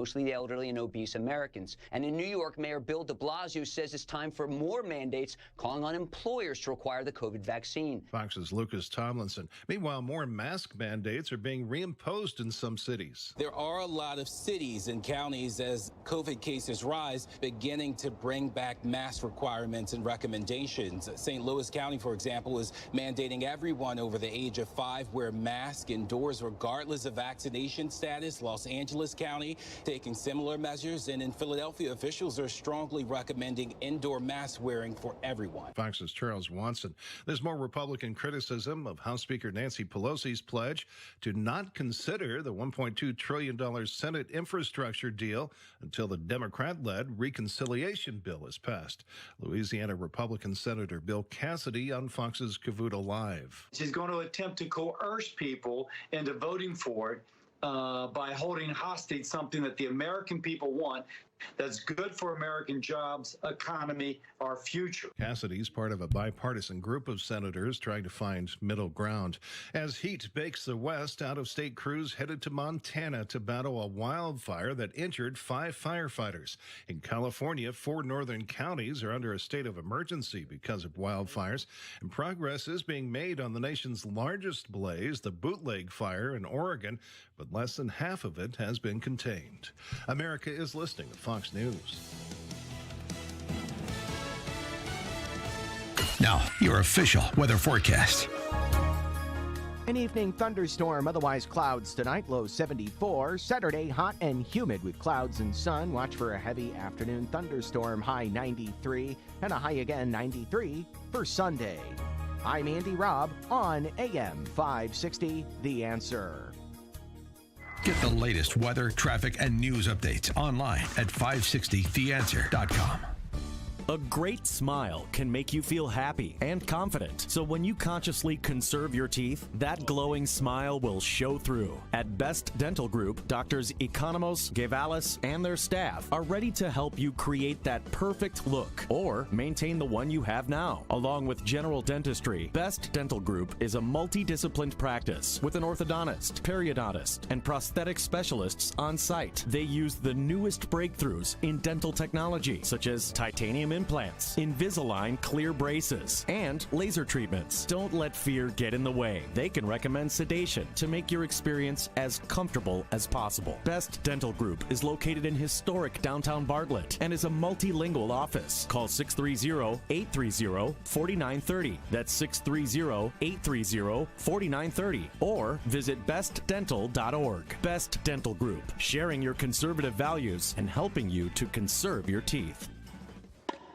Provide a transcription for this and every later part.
mostly the elderly and obese Americans. And in New York, Mayor Bill de Blasio says it's time for more mandates, calling on employers to require the COVID vaccine. Fox's Lucas Tomlinson. Meanwhile, more mask mandates are being reimposed in some cities. There are a lot of cities and counties, as COVID cases rise, beginning to bring back mask requirements and recommendations. St. Louis County, for example, is mandating everyone over the age of 5 wear masks indoors regardless of vaccination status. Los Angeles County taking similar measures, and in Philadelphia, officials are strongly recommending indoor mask wearing for everyone. Fox's Charles Watson. There's more Republican criticism of House Speaker Nancy Pelosi's pledge to not consider the $1.2 trillion Senate infrastructure deal until the Democrat-led reconciliation bill is passed. Louisiana Republican Senator Bill Cassidy on Fox's Cavuto Live. She's going to attempt to coerce people into voting for it by holding hostage something that the American people want, that's good for American jobs, economy, our future. Cassidy's part of a bipartisan group of senators trying to find middle ground. As heat bakes the West, out-of-state crews headed to Montana to battle a wildfire that injured 5 firefighters. In California, 4 northern counties are under a state of emergency because of wildfires, and progress is being made on the nation's largest blaze, the Bootleg Fire in Oregon, but less than half of it has been contained. America is listening to Fox News. Now, your official weather forecast. An evening thunderstorm, otherwise clouds tonight, low 74. Saturday, hot and humid with clouds and sun. Watch for a heavy afternoon thunderstorm, high 93, and a high again 93 for Sunday. I'm Andy Robb on AM 560, The Answer. Get the latest weather, traffic, and news updates online at 560theanswer.com. A great smile can make you feel happy and confident. So when you consciously conserve your teeth, that glowing smile will show through. At Best Dental Group, Doctors Economos, Guevalis, and their staff are ready to help you create that perfect look or maintain the one you have now. Along with general dentistry, Best Dental Group is a multidisciplined practice with an orthodontist, periodontist, and prosthetic specialists on site. They use the newest breakthroughs in dental technology, such as titanium implants, Invisalign clear braces, and laser treatments. Don't let fear get in the way. They can recommend sedation to make your experience as comfortable as possible. Best Dental Group is located in historic downtown Bartlett and is a multilingual office. Call 630-830-4930. That's 630-830-4930. Or visit bestdental.org. Best Dental Group, sharing your conservative values and helping you to conserve your teeth.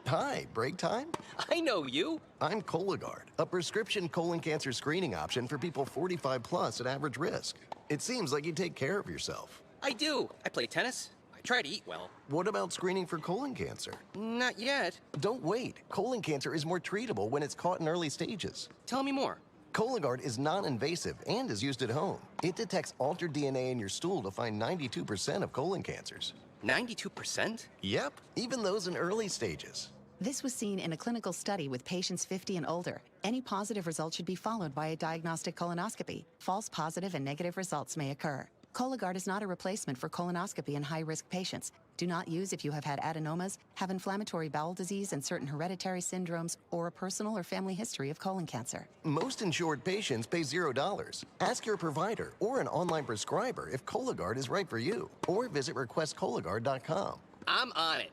Hi, break time? I know you. I'm Cologuard, a prescription colon cancer screening option for people 45 plus at average risk. It seems like you take care of yourself. I do. I play tennis. I try to eat well. What about screening for colon cancer? Not yet. Don't wait. Colon cancer is more treatable when it's caught in early stages. Tell me more. Cologuard is non-invasive and is used at home. It detects altered DNA in your stool to find 92% of colon cancers. 92%? Yep, even those in early stages. This was seen in a clinical study with patients 50 and older. Any positive result should be followed by a diagnostic colonoscopy. False positive and negative results may occur. Cologuard is not a replacement for colonoscopy in high-risk patients. Do not use if you have had adenomas, have inflammatory bowel disease and certain hereditary syndromes, or a personal or family history of colon cancer. Most insured patients pay $0. Ask your provider or an online prescriber if Cologuard is right for you, or visit requestcologuard.com. I'm on it.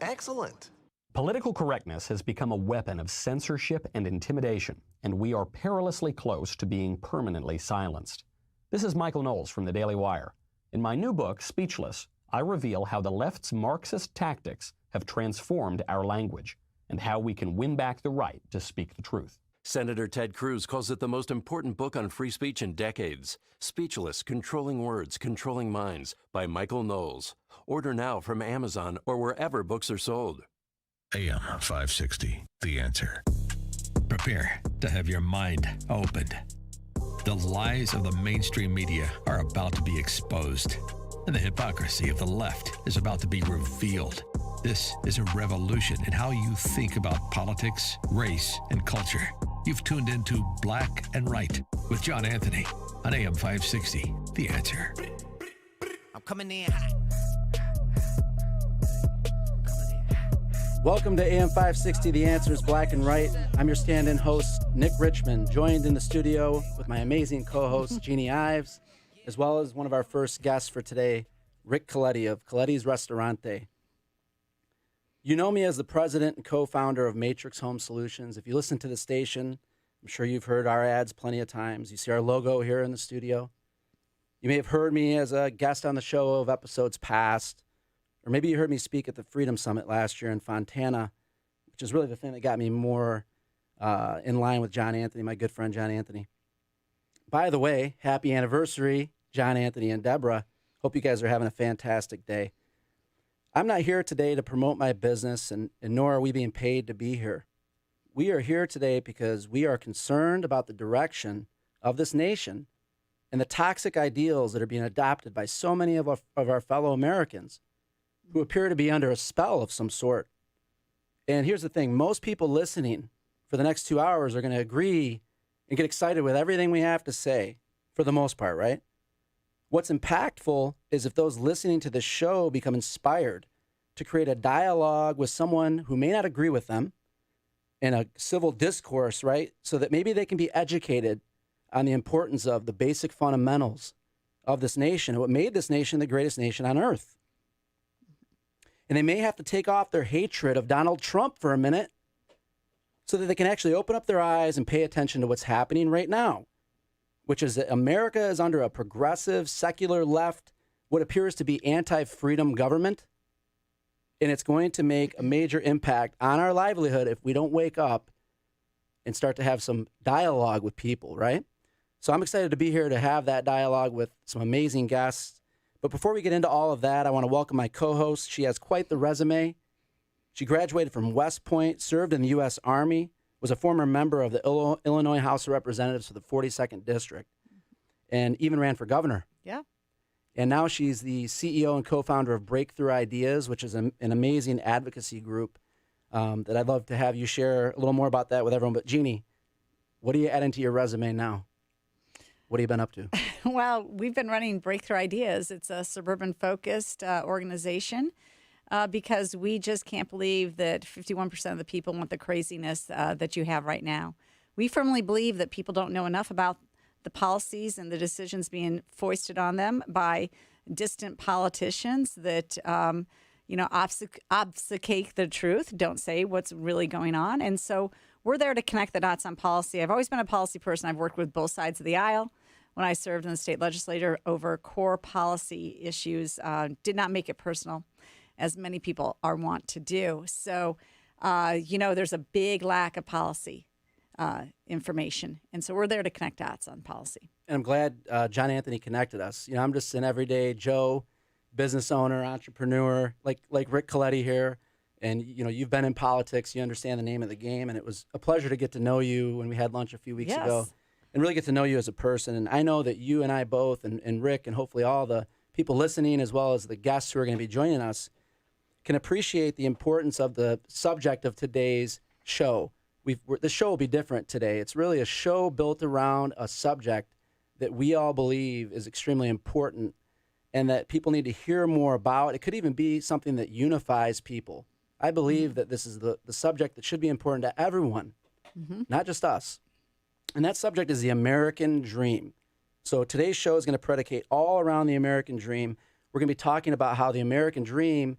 Excellent. Political correctness has become a weapon of censorship and intimidation, and we are perilously close to being permanently silenced. This is Michael Knowles from the Daily Wire. In my new book, Speechless, I reveal how the left's Marxist tactics have transformed our language and how we can win back the right to speak the truth. Senator Ted Cruz calls it the most important book on free speech in decades. Speechless, Controlling Words, Controlling Minds by Michael Knowles. Order now from Amazon or wherever books are sold. AM 560, The Answer. Prepare to have your mind opened. The lies of the mainstream media are about to be exposed, and the hypocrisy of the left is about to be revealed. This is a revolution in how you think about politics, race, and culture. You've tuned into Black and Right with John Anthony on AM 560, The Answer. I'm coming in hot. Welcome to AM 560, The Answer is Black and Right. I'm your stand-in host, Nick Richmond, joined in the studio with my amazing co-host, Jeannie Ives, as well as one of our first guests for today, Rick Coletti of Coletti's Restaurante. You know me as the president and co-founder of Matrix Home Solutions. If you listen to the station, I'm sure you've heard our ads plenty of times. You see our logo here in the studio. You may have heard me as a guest on the show of episodes past, or maybe you heard me speak at the Freedom Summit last year in Fontana, which is really the thing that got me more in line with John Anthony, my good friend John Anthony. By the way, happy anniversary, John Anthony and Deborah. Hope you guys are having a fantastic day. I'm not here today to promote my business, and nor are we being paid to be here. We are here today because we are concerned about the direction of this nation and the toxic ideals that are being adopted by so many of our fellow Americans who appear to be under a spell of some sort. And here's the thing. Most people listening for the next 2 hours are going to agree and get excited with everything we have to say, for the most part, right? What's impactful is if those listening to this show become inspired to create a dialogue with someone who may not agree with them in a civil discourse, right? So that maybe they can be educated on the importance of the basic fundamentals of this nation, what made this nation the greatest nation on earth. And they may have to take off their hatred of Donald Trump for a minute so that they can actually open up their eyes and pay attention to what's happening right now, which is that America is under a progressive, secular left, what appears to be anti-freedom government. And it's going to make a major impact on our livelihood if we don't wake up and start to have some dialogue with people, right? So I'm excited to be here to have that dialogue with some amazing guests. But before we get into all of that, I want to welcome my co-host. She has quite the resume. She graduated from West Point, served in the U.S. Army, was a former member of the Illinois House of Representatives for the 42nd District, and even ran for governor. Yeah. And now she's the CEO and co-founder of Breakthrough Ideas, which is an amazing advocacy group that I'd love to have you share a little more about that with everyone. But Jeannie, what are you adding to your resume now? What have you been up to? Well, we've been running Breakthrough Ideas. It's a suburban-focused organization because we just can't believe that 51% of the people want the craziness that you have right now. We firmly believe that people don't know enough about the policies and the decisions being foisted on them by distant politicians that, obfuscate the truth, don't say what's really going on. And so we're there to connect the dots on policy. I've always been a policy person. I've worked with both sides of the aisle. When I served in the state legislature over core policy issues, did not make it personal, as many people are wont to do. So, there's a big lack of policy information. And so we're there to connect dots on policy. And I'm glad John Anthony connected us. You know, I'm just an everyday Joe, business owner, entrepreneur, like Rick Coletti here. And, you've been in politics. You understand the name of the game. And it was a pleasure to get to know you when we had lunch a few weeks ago and really get to know you as a person. And I know that you and I both, and Rick, and hopefully all the people listening, as well as the guests who are going to be joining us, can appreciate the importance of the subject of today's show. The show will be different today. It's really a show built around a subject that we all believe is extremely important and that people need to hear more about. It could even be something that unifies people. I believe that this is the subject that should be important to everyone, not just us. And that subject is the American dream. So today's show is going to predicate all around the American dream. We're going to be talking about how the American dream,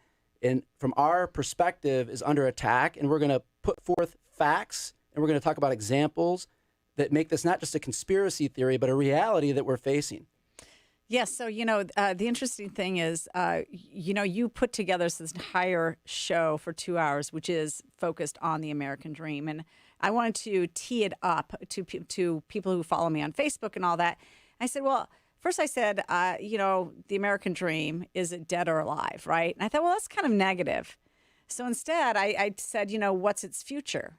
from our perspective, is under attack. And we're going to put forth facts, and we're going to talk about examples that make this not just a conspiracy theory, but a reality that we're facing. Yes. So, the interesting thing is, you put together this entire show for 2 hours, which is focused on the American dream. And I wanted to tee it up to people who follow me on Facebook and all that. I said, well, first I said, the American dream, is it dead or alive, right? And I thought, well, that's kind of negative. So instead, I said, what's its future?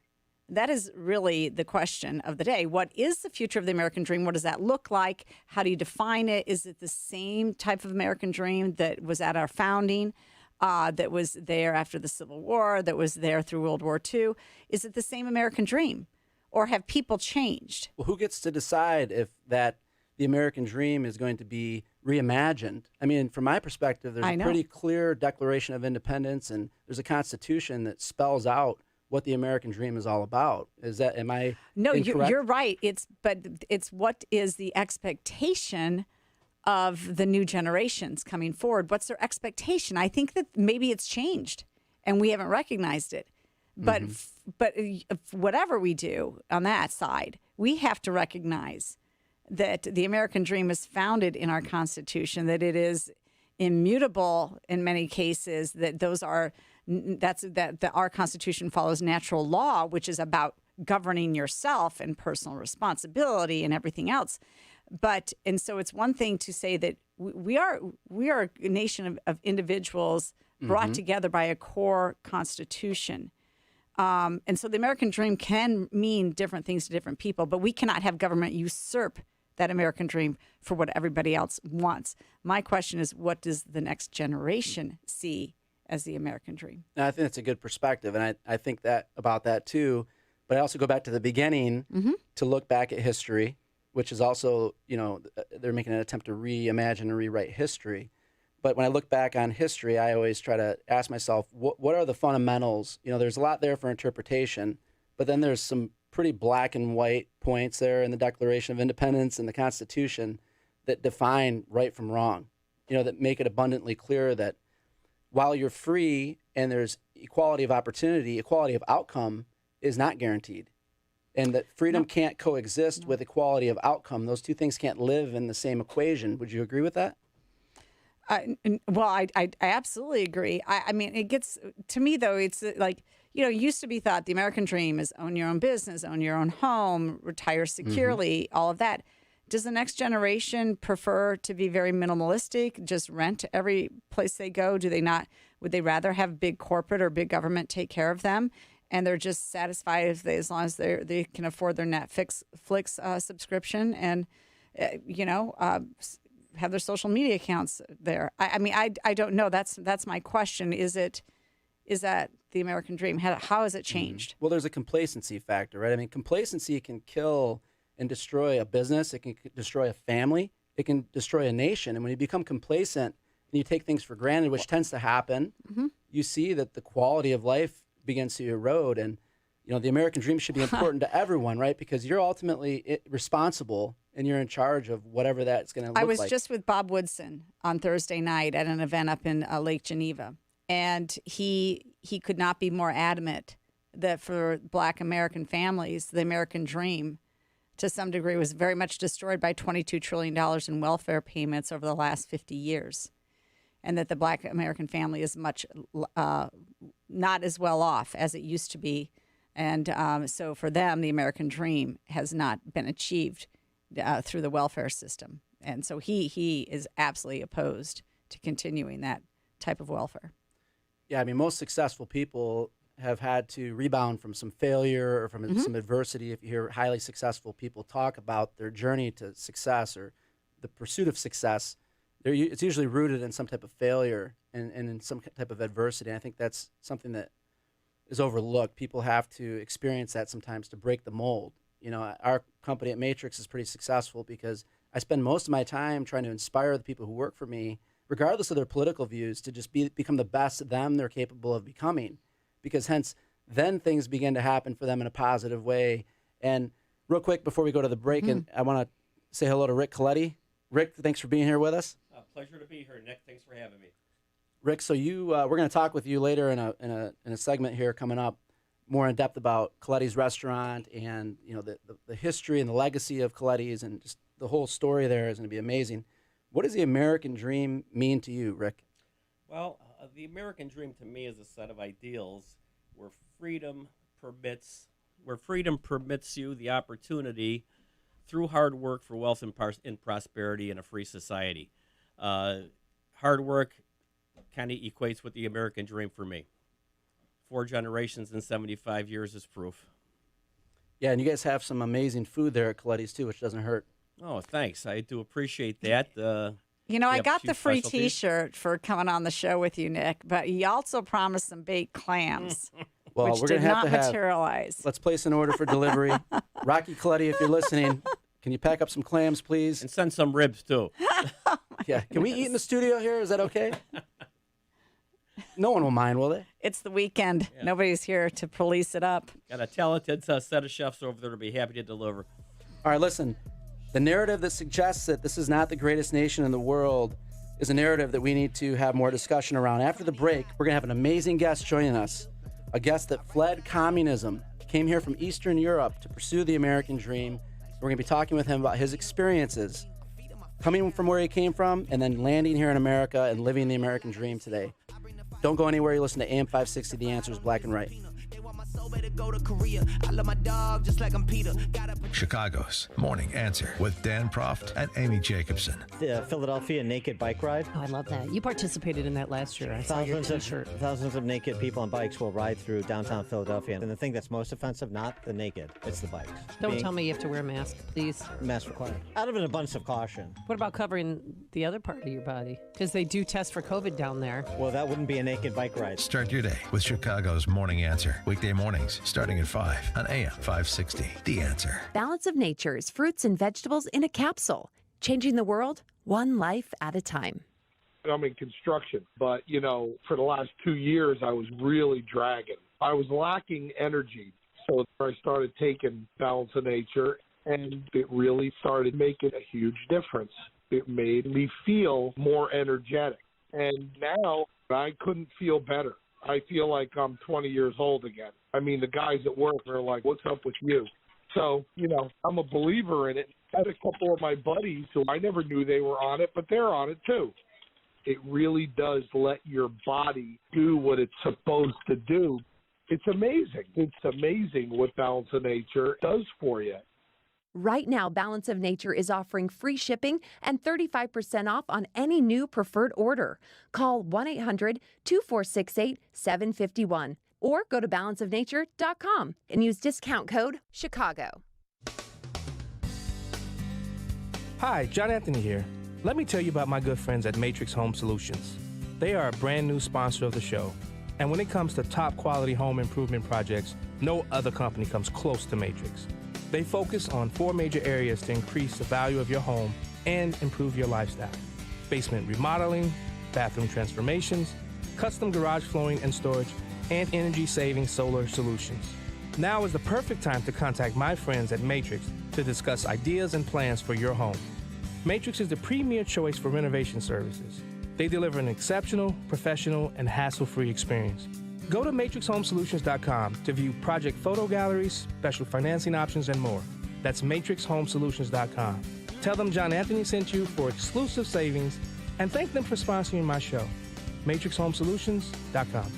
That is really the question of the day. What is the future of the American dream? What does that look like? How do you define it? Is it the same type of American dream that was at our founding, that was there after the Civil War, that was there through World War II? Is it the same American dream? Or have people changed? Well, who gets to decide if that the American dream is going to be reimagined. I mean, from my perspective, there's a pretty clear Declaration of Independence, and there's a Constitution that spells out what the American dream is all about. Am I No, incorrect? you're right. It's what is the expectation of the new generations coming forward? What's their expectation? I think that maybe it's changed and we haven't recognized it. But whatever we do on that side, we have to recognize that the American dream is founded in our Constitution, that it is immutable in many cases, that our Constitution follows natural law, which is about governing yourself and personal responsibility and everything else. And so it's one thing to say that we are a nation of individuals brought together by a core Constitution. And so the American dream can mean different things to different people, but we cannot have government usurp that American dream for what everybody else wants. My question is, what does the next generation see as the American dream? I think that's a good perspective, and I think that about that too. But I also go back to the beginning to look back at history, which is also, they're making an attempt to reimagine and rewrite history. But when I look back on history, I always try to ask myself, what are the fundamentals? There's a lot there for interpretation, but then there's some pretty black and white points there in the Declaration of Independence and the Constitution that define right from wrong, that make it abundantly clear that while you're free and there's equality of opportunity, equality of outcome is not guaranteed. And that freedom can't coexist with equality of outcome. Those two things can't live in the same equation. Would you agree with that? Well, I absolutely agree. I mean, it gets, to me, though, it's like, it used to be thought the American dream is own your own business, own your own home, retire securely, all of that. Does the next generation prefer to be very minimalistic, just rent every place they go? Would they rather have big corporate or big government take care of them? And they're just satisfied as long as they can afford their Netflix subscription and, have their social media accounts there. I mean, I don't know. That's my question. Is that the American dream? How has it changed? Well, there's a complacency factor, right? I mean, complacency can kill and destroy a business. It can destroy a family. It can destroy a nation. And when you become complacent and you take things for granted, which tends to happen, you see that the quality of life begins to erode. And, the American dream should be important to everyone, right? Because you're ultimately responsible and you're in charge of whatever that's going to look like. I was just with Bob Woodson on Thursday night at an event up in Lake Geneva. And he could not be more adamant that for Black American families, the American dream, to some degree, was very much destroyed by $22 trillion in welfare payments over the last 50 years. And that the Black American family is much not as well off as it used to be. And so for them, the American dream has not been achieved through the welfare system. And so he is absolutely opposed to continuing that type of welfare. Yeah, I mean, most successful people have had to rebound from some failure or from some adversity. If you hear highly successful people talk about their journey to success or the pursuit of success, it's usually rooted in some type of failure and in some type of adversity. And I think that's something that is overlooked. People have to experience that sometimes to break the mold. Our company at Matrix is pretty successful because I spend most of my time trying to inspire the people who work for me, regardless of their political views, to just become the best them they're capable of becoming. Because hence, then things begin to happen for them in a positive way. And real quick, before we go to the break, and I want to say hello to Rick Coletti. Rick, thanks for being here with us. Pleasure to be here, Nick. Thanks for having me. Rick, so we're going to talk with you later in a segment here coming up, more in depth about Coletti's restaurant and the history and the legacy of Coletti's, and just the whole story there is going to be amazing. What does the American dream mean to you, Rick? Well, the American dream to me is a set of ideals where freedom permits you the opportunity through hard work for wealth and prosperity in a free society. Hard work kind of equates with the American dream for me. 4 generations in 75 years is proof. Yeah, and you guys have some amazing food there at Coletti's too, which doesn't hurt. Oh, thanks. I do appreciate that. I got the free T-shirt for coming on the show with you, Nick, but you also promised some baked clams, which we're did gonna have not to materialize. Let's place an order for delivery. Rocky Coletti, if you're listening, Can you pack up some clams, please? And send some ribs, too. Yeah. Can we eat in the studio here? Is that okay? No one will mind, will they? It's the weekend. Yeah. Nobody's here to police it up. Got a talented set of chefs over there to be happy to deliver. All right, listen. The narrative that suggests that this is not the greatest nation in the world is a narrative that we need to have more discussion around. After the break, we're going to have an amazing guest joining us, a guest that fled communism, came here from Eastern Europe to pursue the American dream. We're going to be talking with him about his experiences, coming from where he came from, and then landing here in America and living the American dream today. Don't go anywhere. You listen to AM 560, The Answer is Black and Right. Chicago's Morning Answer with Dan Proft and Amy Jacobson. The Philadelphia Naked Bike Ride. Oh, I love that. You participated in that last year. I saw your t-shirt. Thousands of naked people on bikes will ride through downtown Philadelphia. And the thing that's most offensive, not the naked, it's the bikes. Don't tell me you have to wear a mask, please. Mask required. Out of an abundance of caution. What about covering the other part of your body? Because they do test for COVID down there. Well, that wouldn't be a naked bike ride. Start your day with Chicago's Morning Answer. Weekday mornings starting at 5 on AM 560. The Answer. Balance of Nature's fruits and vegetables in a capsule. Changing the world, one life at a time. I'm in construction, but, for the last 2 years, I was really dragging. I was lacking energy, so I started taking Balance of Nature, and it really started making a huge difference. It made me feel more energetic, and now I couldn't feel better. I feel like I'm 20 years old again. I mean, the guys at work are like, what's up with you? So, I'm a believer in it. I had a couple of my buddies who I never knew they were on it, but they're on it too. It really does let your body do what it's supposed to do. It's amazing. It's amazing what Balance of Nature does for you. Right now, Balance of Nature is offering free shipping and 35% off on any new preferred order. Call 1-800-2468-751 or go to balanceofnature.com and use discount code Chicago. Hi, John Anthony here. Let me tell you about my good friends at Matrix Home Solutions. They are a brand new sponsor of the show. And when it comes to top quality home improvement projects, no other company comes close to Matrix. They focus on 4 major areas to increase the value of your home and improve your lifestyle: basement remodeling, bathroom transformations, custom garage flooring and storage, and energy-saving solar solutions. Now is the perfect time to contact my friends at Matrix to discuss ideas and plans for your home. Matrix is the premier choice for renovation services. They deliver an exceptional, professional, and hassle-free experience. Go to matrixhomesolutions.com to view project photo galleries, special financing options, and more. That's matrixhomesolutions.com. Tell them John Anthony sent you for exclusive savings, and thank them for sponsoring my show. matrixhomesolutions.com.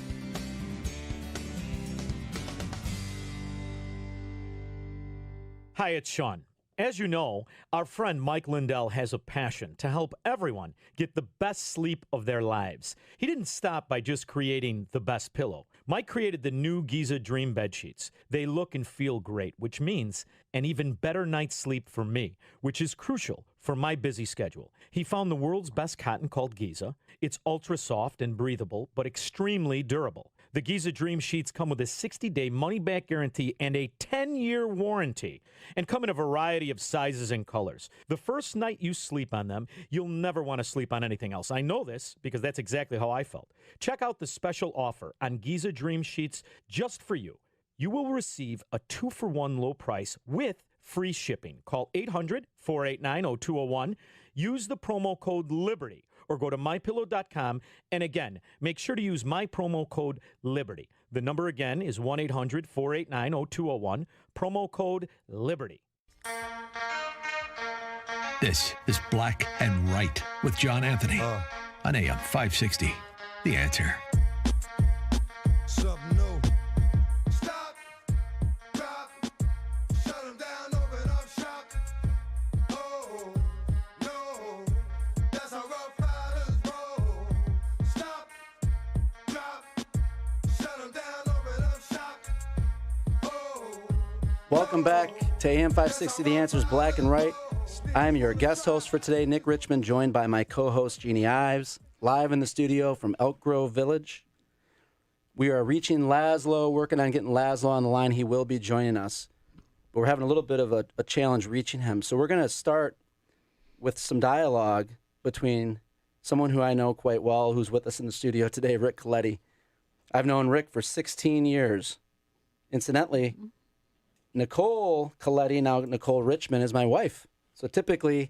Hi, it's Sean. As you know, our friend Mike Lindell has a passion to help everyone get the best sleep of their lives. He didn't stop by just creating the best pillow. Mike created the new Giza Dream bed sheets. They look and feel great, which means an even better night's sleep for me, which is crucial for my busy schedule. He found the world's best cotton called Giza. It's ultra soft and breathable, but extremely durable. The Giza Dream Sheets come with a 60-day money-back guarantee and a 10-year warranty, and come in a variety of sizes and colors. The first night you sleep on them, you'll never want to sleep on anything else. I know this because that's exactly how I felt. Check out the special offer on Giza Dream Sheets just for you. You will receive a 2-for-1 low price with free shipping. Call 800-489-0201. Use the promo code LIBERTY. Or go to mypillow.com, and again, make sure to use my promo code LIBERTY. The number again is 1-800-489-0201, promo code LIBERTY. This is Black and Right with John Anthony on AM 560. The Answer. Welcome back to AM 560, The Answer is Black and Right. I'm your guest host for today, Nick Richmond, joined by my co-host, Jeannie Ives, live in the studio from Elk Grove Village. We are reaching Laszlo, working on getting Laszlo on the line. He will be joining us. but we're having a little bit of a challenge reaching him. So we're going to start with some dialogue between someone who I know quite well, who's with us in the studio today, Rick Coletti. I've known Rick for 16 years. Incidentally, Nicole Coletti, now Nicole Richmond, is my wife. So typically,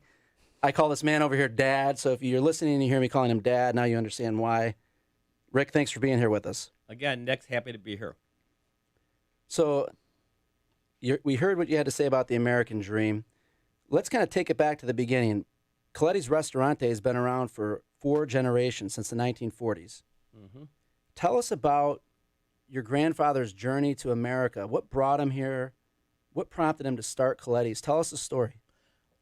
I call this man over here Dad. So if you're listening and you hear me calling him Dad, now you understand why. Rick, thanks for being here with us. Again, Nick's happy to be here. So we heard what you had to say about the American dream. Let's kind of take it back to the beginning. Coletti's Restaurante has been around for 4 generations, since the 1940s. Mm-hmm. Tell us about your grandfather's journey to America. What brought him here? What prompted him to start Coletti's? Tell us the story.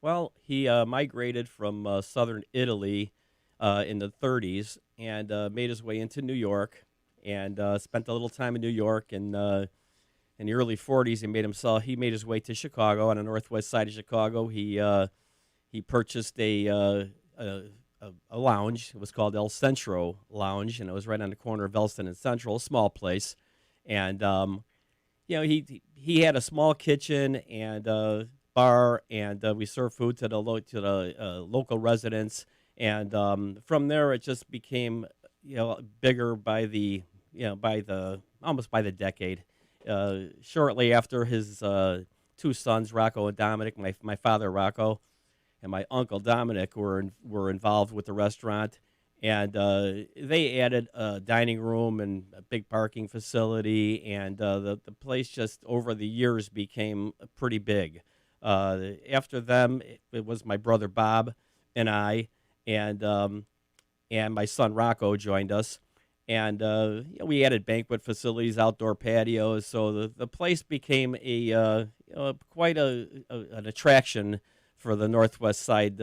Well, he migrated from southern Italy in the 30s and made his way into New York and spent a little time in New York. And in the early 40s, he made his way to Chicago, on the northwest side of Chicago. He purchased a lounge. It was called El Centro Lounge, and it was right on the corner of Elston and Central, a small place. And he had a small kitchen and bar, and we served food to the local residents. And from there, it just became bigger almost by the decade. Shortly after his 2 sons, Rocco and Dominic, my father Rocco and my uncle Dominic were involved with the restaurant, and they added a dining room and a big parking facility, and the place just over the years became pretty big. After them, it was my brother Bob and I, and my son Rocco joined us. And we added banquet facilities, outdoor patios, so the place became quite an attraction for the northwest side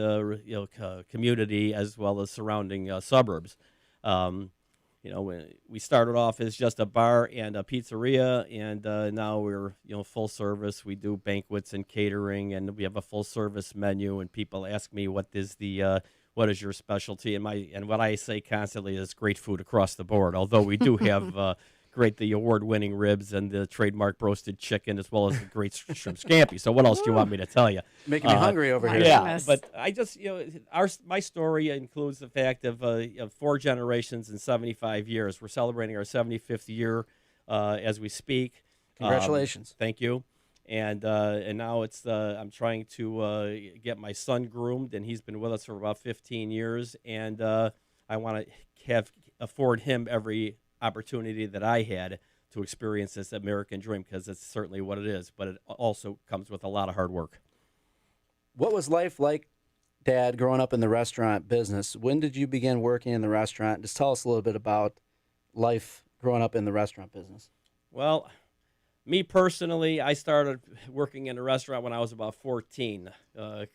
community as well as surrounding suburbs. We started off as just a bar and a pizzeria, and now we're full service. We do banquets and catering, and we have a full service menu. And people ask me what is your specialty, and what I say constantly is great food across the board. Although we do have the award-winning ribs and the trademark roasted chicken, as well as the great shrimp scampi. So what else do you want me to tell you? Making me hungry over here. Yeah, but I just my story includes the fact of 4 generations in 75 years. We're celebrating our 75th year as we speak. Congratulations! Thank you. And now I'm trying to get my son groomed, and he's been with us for about 15 years, and I want to afford him every opportunity that I had to experience this American dream, because it's certainly what it is, but it also comes with a lot of hard work. What was life like, Dad, growing up in the restaurant business? When did you begin working in the restaurant? Just tell us a little bit about life growing up in the restaurant business. Well, me personally, I started working in a restaurant when I was about 14.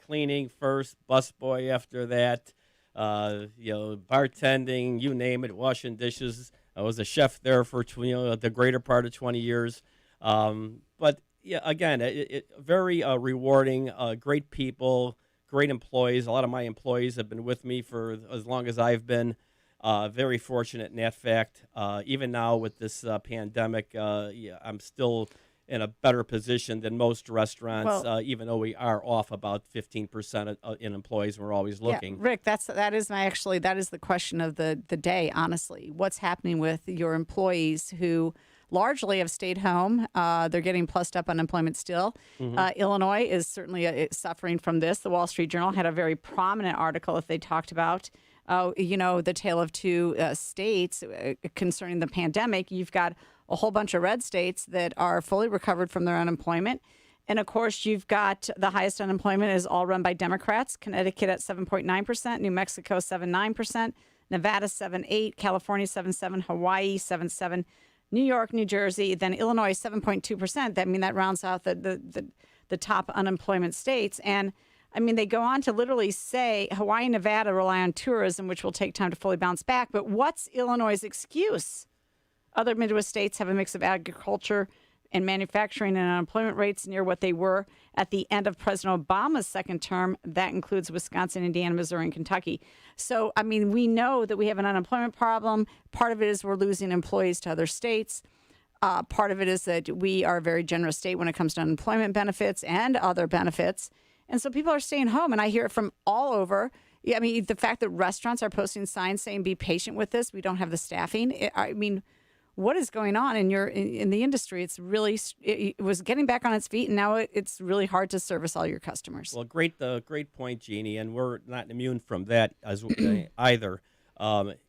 Cleaning first, busboy after that, bartending, you name it, washing dishes. I was a chef there for the greater part of 20 years. But yeah, again, it very rewarding, great people, great employees. A lot of my employees have been with me for as long as I've been. Very fortunate in that fact. Even now with this pandemic, I'm still in a better position than most restaurants, even though we are off about 15% in employees. We're always looking. Yeah, Rick, that is the question of the day, honestly. What's happening with your employees who largely have stayed home? They're getting plussed up unemployment still. Mm-hmm. Illinois is certainly suffering from this. The Wall Street Journal had a very prominent article that they talked about the tale of 2 states concerning the pandemic. You've got a whole bunch of red states that are fully recovered from their unemployment. And of course, you've got the highest unemployment is all run by Democrats. Connecticut at 7.9%, New Mexico 7.9%, Nevada 7.8%, California 7.7%, Hawaii 7.7%, New York, New Jersey, then Illinois 7.2%. That rounds out the top unemployment states. And they go on to literally say Hawaii and Nevada rely on tourism, which will take time to fully bounce back. But what's Illinois' excuse? Other Midwest states have a mix of agriculture and manufacturing, and unemployment rates near what they were at the end of President Obama's second term. That includes Wisconsin, Indiana, Missouri, and Kentucky. So, we know that we have an unemployment problem. Part of it is we're losing employees to other states. Part of it is that we are a very generous state when it comes to unemployment benefits and other benefits. And so people are staying home. And I hear it from all over. Yeah, I mean, the fact that restaurants are posting signs saying, be patient with this. We don't have the staffing. I mean, what is going on in the industry? It's really, it was getting back on its feet, and now it's really hard to service all your customers. Well, great point, Jeannie, and we're not immune from that as either.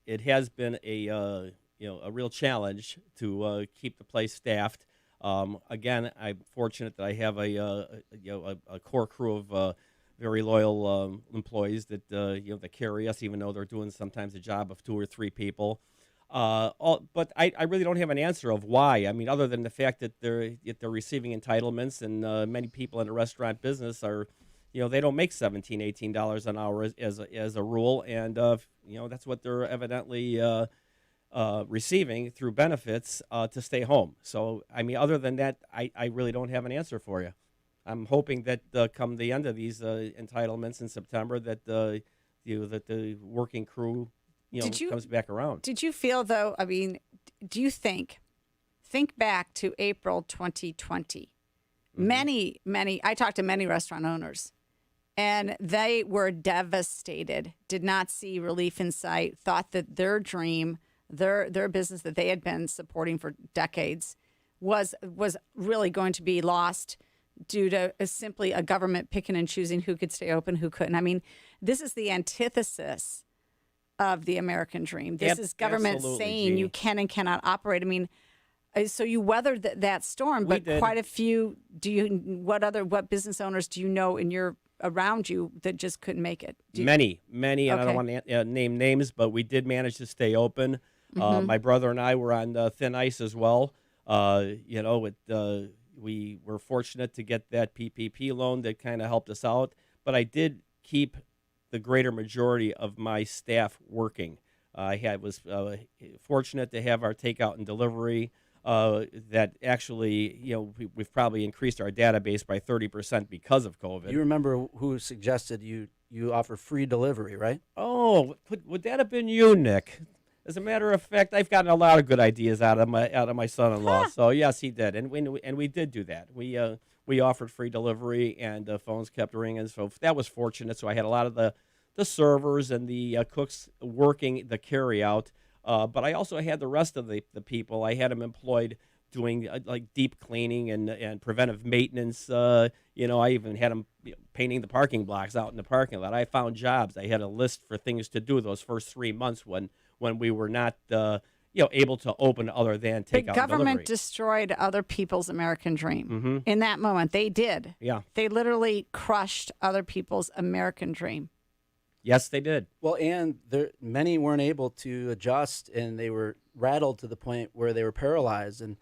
It has been a real challenge to keep the place staffed. Again, I'm fortunate that I have a core crew of very loyal employees that that carry us, even though they're doing sometimes a job of 2 or 3 people. But I really don't have an answer of why. I mean, other than the fact that they're receiving entitlements, and many people in the restaurant business are, they don't make $17, $18 an hour as a rule, and that's what they're evidently receiving through benefits to stay home. So, I mean, other than that, I really don't have an answer for you. I'm hoping that come the end of these entitlements in September, that that the working crew comes back around. Did you feel, though, I mean, do you think back to April 2020, I talked to many restaurant owners, and they were devastated, did not see relief in sight, thought that their dream, their business that they had been supporting for decades was really going to be lost due to simply a government picking and choosing who could stay open, who couldn't. I mean, this is the antithesis of the American dream. This is government saying Jeannie. You can and cannot operate. I mean, so you weathered that storm, but quite a few. What business owners do you know around you that just couldn't make it? Many, and I don't want to name names, but we did manage to stay open. My brother and I were on thin ice as well. We were fortunate to get that PPP loan that kind of helped us out, but I did keep the greater majority of my staff working. I was fortunate to have our takeout and delivery that actually, we've probably increased our database by 30% because of COVID. You remember who suggested you offer free delivery, right? Oh, would that have been you, Nick? As a matter of fact, I've gotten a lot of good ideas out of my son-in-law. So yes, he did, and we did do that. We offered free delivery, and the phones kept ringing. So that was fortunate. So I had a lot of the servers and the cooks working the carryout, but I also had the rest of the people. I had them employed doing like deep cleaning and preventive maintenance. I even had them painting the parking blocks out in the parking lot. I found jobs. I had a list for things to do those first 3 months when we were not able to open other than takeout and delivery. The government destroyed other people's American dream. In that moment. They did. Yeah. They literally crushed other people's American dream. Yes, they did. Well, and many weren't able to adjust, and they were rattled to the point where they were paralyzed. And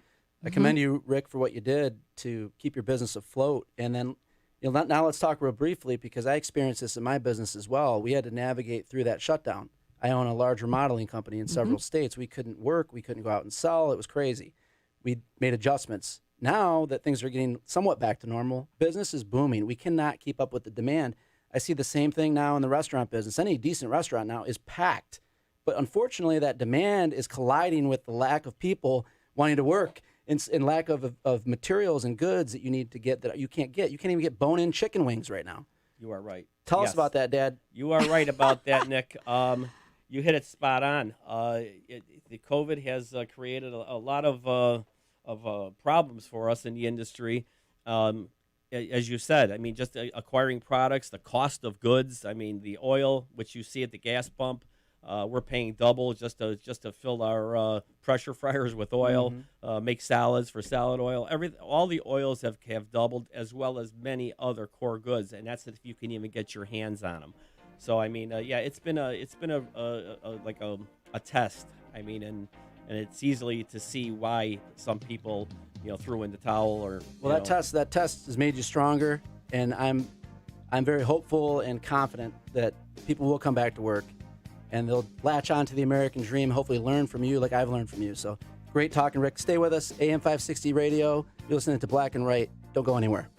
I commend you, Rick, for what you did to keep your business afloat. And then, now let's talk real briefly, because I experienced this in my business as well. We had to navigate through that shutdown. I own a large remodeling company in several states. We couldn't work. We couldn't go out and sell. It was crazy. We made adjustments. Now that things are getting somewhat back to normal, business is booming. We cannot keep up with the demand. I see the same thing now in the restaurant business. Any decent restaurant now is packed. But unfortunately, that demand is colliding with the lack of people wanting to work and lack of materials and goods that you need to get that you can't get. You can't even get bone-in chicken wings right now. You are right. Tell us about that, Dad. You are right about that, Nick. You hit it spot on. The COVID has created a lot of problems for us in the industry. As you said, I mean, just acquiring products, the cost of goods. I mean, the oil, which you see at the gas pump, we're paying double just to fill our pressure fryers with oil, make salads for salad oil. All the oils have doubled, as well as many other core goods, and that's if you can even get your hands on them. So I mean, it's been a test. I mean, and it's easily to see why some people threw in the towel or. Well, that test has made you stronger, and I'm very hopeful and confident that people will come back to work, and they'll latch on to the American dream. Hopefully, learn from you like I've learned from you. So great talking, Rick. Stay with us. AM 560 Radio. You're listening to Black and Right. Don't go anywhere.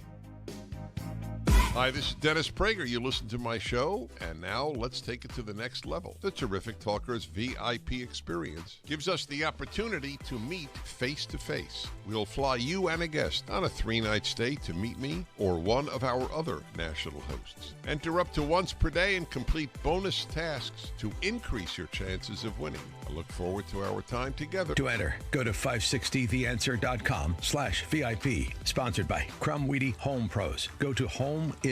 Hi, this is Dennis Prager. You listen to my show, and now let's take it to the next level. The Terrific Talkers VIP experience gives us the opportunity to meet face-to-face. We'll fly you and a guest on a 3-night stay to meet me or one of our other national hosts. Enter up to once per day and complete bonus tasks to increase your chances of winning. I look forward to our time together. To enter, go to 560theanswer.com/VIP. Sponsored by Crumweedy Home Pros. Go to homeisneedy.com.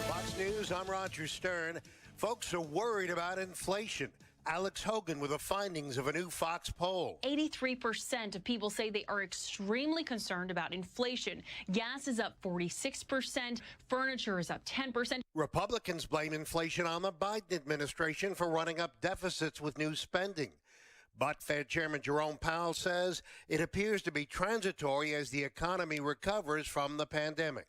Fox News, I'm Roger Stern. Folks are worried about inflation. Alex Hogan with the findings of a new Fox poll. 83% of people say they are extremely concerned about inflation. Gas is up 46%. Furniture is up 10%. Republicans blame inflation on the Biden administration for running up deficits with new spending. But Fed Chairman Jerome Powell says it appears to be transitory as the economy recovers from the pandemic.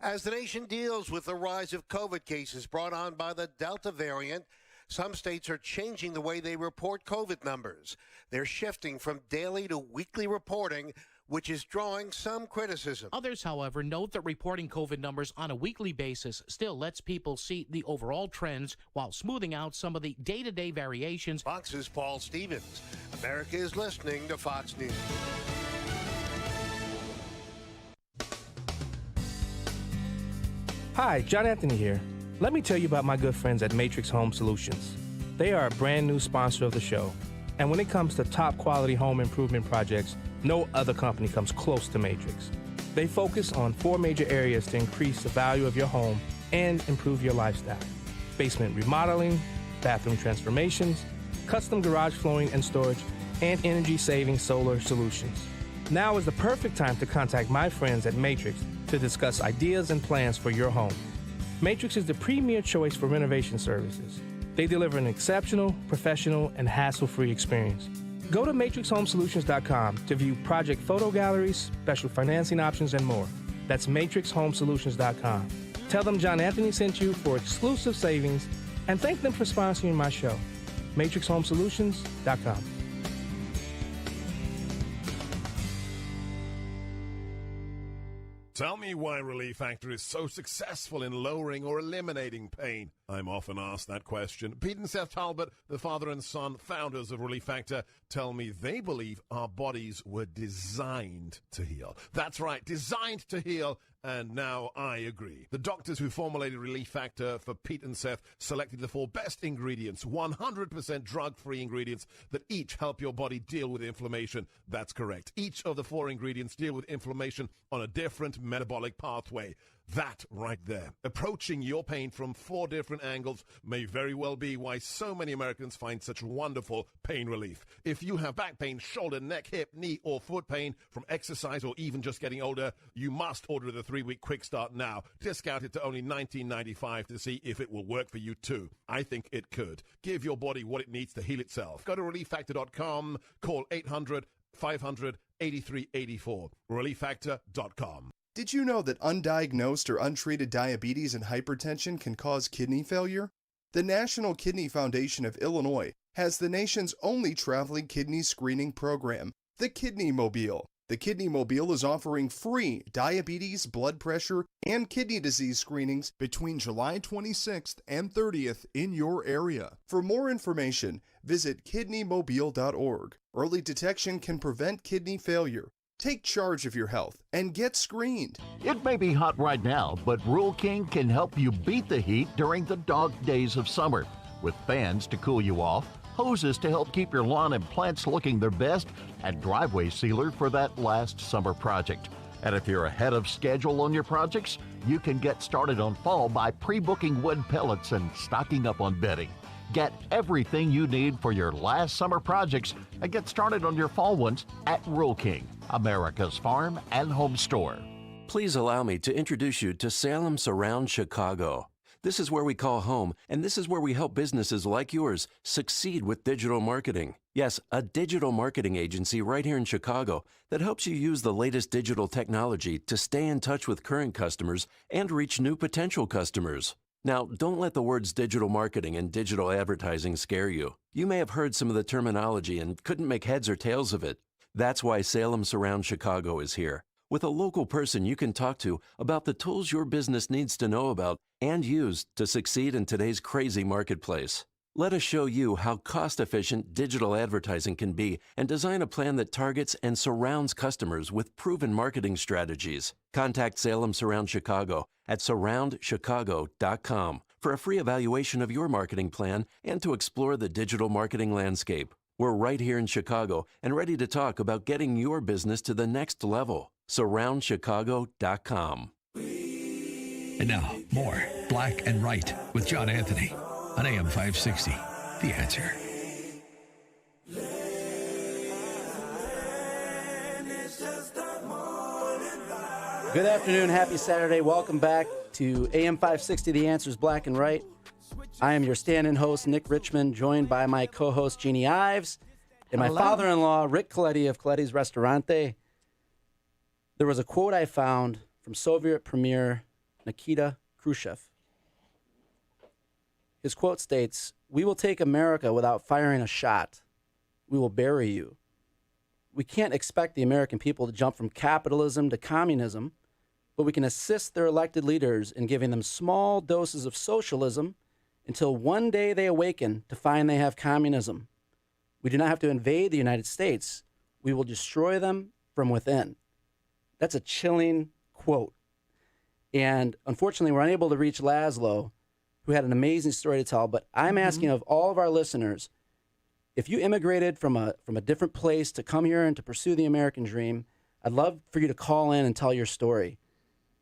As the nation deals with the rise of COVID cases brought on by the Delta variant, some states are changing the way they report COVID numbers. They're shifting from daily to weekly reporting, which is drawing some criticism. Others, however, note that reporting COVID numbers on a weekly basis still lets people see the overall trends while smoothing out some of the day-to-day variations. Fox's Paul Stevens. America is listening to Fox News. Hi, John Anthony here. Let me tell you about my good friends at Matrix Home Solutions. They are a brand new sponsor of the show. And when it comes to top quality home improvement projects, no other company comes close to Matrix. They focus on 4 major areas to increase the value of your home and improve your lifestyle: basement remodeling, bathroom transformations, custom garage flooring and storage, and energy-saving solar solutions. Now is the perfect time to contact my friends at Matrix to discuss ideas and plans for your home. Matrix is the premier choice for renovation services. They deliver an exceptional, professional, and hassle-free experience. Go to matrixhomesolutions.com to view project photo galleries, special financing options, and more. That's matrixhomesolutions.com. Tell them John Anthony sent you for exclusive savings, and thank them for sponsoring my show. matrixhomesolutions.com. Tell me why Relief Factor is so successful in lowering or eliminating pain. I'm often asked that question. Pete and Seth Talbot, the father and son founders of Relief Factor, tell me they believe our bodies were designed to heal. That's right, designed to heal, and now I agree. The doctors who formulated Relief Factor for Pete and Seth selected the 4 best ingredients, 100% drug-free ingredients that each help your body deal with inflammation. That's correct. Each of the 4 ingredients deal with inflammation on a different metabolic pathway. That right there. Approaching your pain from 4 different angles may very well be why so many Americans find such wonderful pain relief. If you have back pain, shoulder, neck, hip, knee, or foot pain from exercise or even just getting older, you must order the 3-week quick start now. Discounted to only $19.95 to see if it will work for you too. I think it could. Give your body what it needs to heal itself. Go to relieffactor.com, call 800-500-8384. relieffactor.com. Did you know that undiagnosed or untreated diabetes and hypertension can cause kidney failure? The National Kidney Foundation of Illinois has the nation's only traveling kidney screening program, the Kidney Mobile. The Kidney Mobile is offering free diabetes, blood pressure, and kidney disease screenings between July 26th and 30th in your area. For more information, visit kidneymobile.org. Early detection can prevent kidney failure. Take charge of your health and get screened. It may be hot right now, but Rural King can help you beat the heat during the dog days of summer. With fans to cool you off, hoses to help keep your lawn and plants looking their best, and driveway sealer for that last summer project. And if you're ahead of schedule on your projects, you can get started on fall by pre-booking wood pellets and stocking up on bedding. Get everything you need for your last summer projects and get started on your fall ones at Rural King, America's farm and home store. Please allow me to introduce you to Salem Surround Chicago. This is where we call home, and this is where we help businesses like yours succeed with digital marketing. Yes, a digital marketing agency right here in Chicago that helps you use the latest digital technology to stay in touch with current customers and reach new potential customers. Now, don't let the words digital marketing and digital advertising scare you. You may have heard some of the terminology and couldn't make heads or tails of it. That's why Salem Surround Chicago is here. with a local person you can talk to about the tools your business needs to know about and use to succeed in today's crazy marketplace. Let us show you how cost-efficient digital advertising can be and design a plan that targets and surrounds customers with proven marketing strategies. Contact Salem Surround Chicago at surroundchicago.com for a free evaluation of your marketing plan and to explore the digital marketing landscape. We're right here in Chicago and ready to talk about getting your business to the next level. surroundchicago.com. And now, more Black and Right with John Anthony on AM 560. The Answer. Good afternoon. Happy Saturday. Welcome back to AM 560, The Answer's Black and Right. I am your stand-in host, Nick Richmond, joined by my co-host, Jeannie Ives, and my father-in-law, Rick Coletti of Coletti's Restaurante. There was a quote I found from Soviet Premier Nikita Khrushchev. His quote states, "We will take America without firing a shot. We will bury you." We can't expect the American people to jump from capitalism to communism, but we can assist their elected leaders in giving them small doses of socialism until one day they awaken to find they have communism. We do not have to invade the United States. We will destroy them from within. That's a chilling quote. And unfortunately, we're unable to reach Laszlo, who had an amazing story to tell. But I'm asking of all of our listeners, if you immigrated from a different place to come here and to pursue the American dream, I'd love for you to call in and tell your story.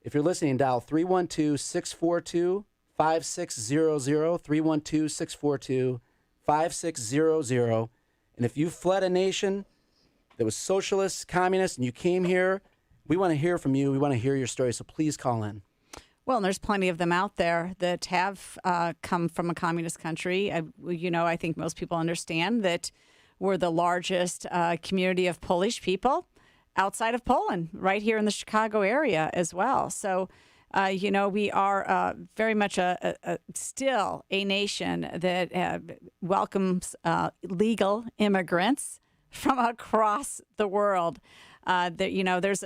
If you're listening, dial 312-642-5600, 312-642-5600. And if you fled a nation that was socialist, communist, and you came here, we want to hear from you. We want to hear your story, so please call in. Well, and there's plenty of them out there that have come from a communist country. I think most people understand that we're the largest community of Polish people outside of Poland, right here in the Chicago area as well. So, we are very much still a nation that welcomes legal immigrants from across the world. It is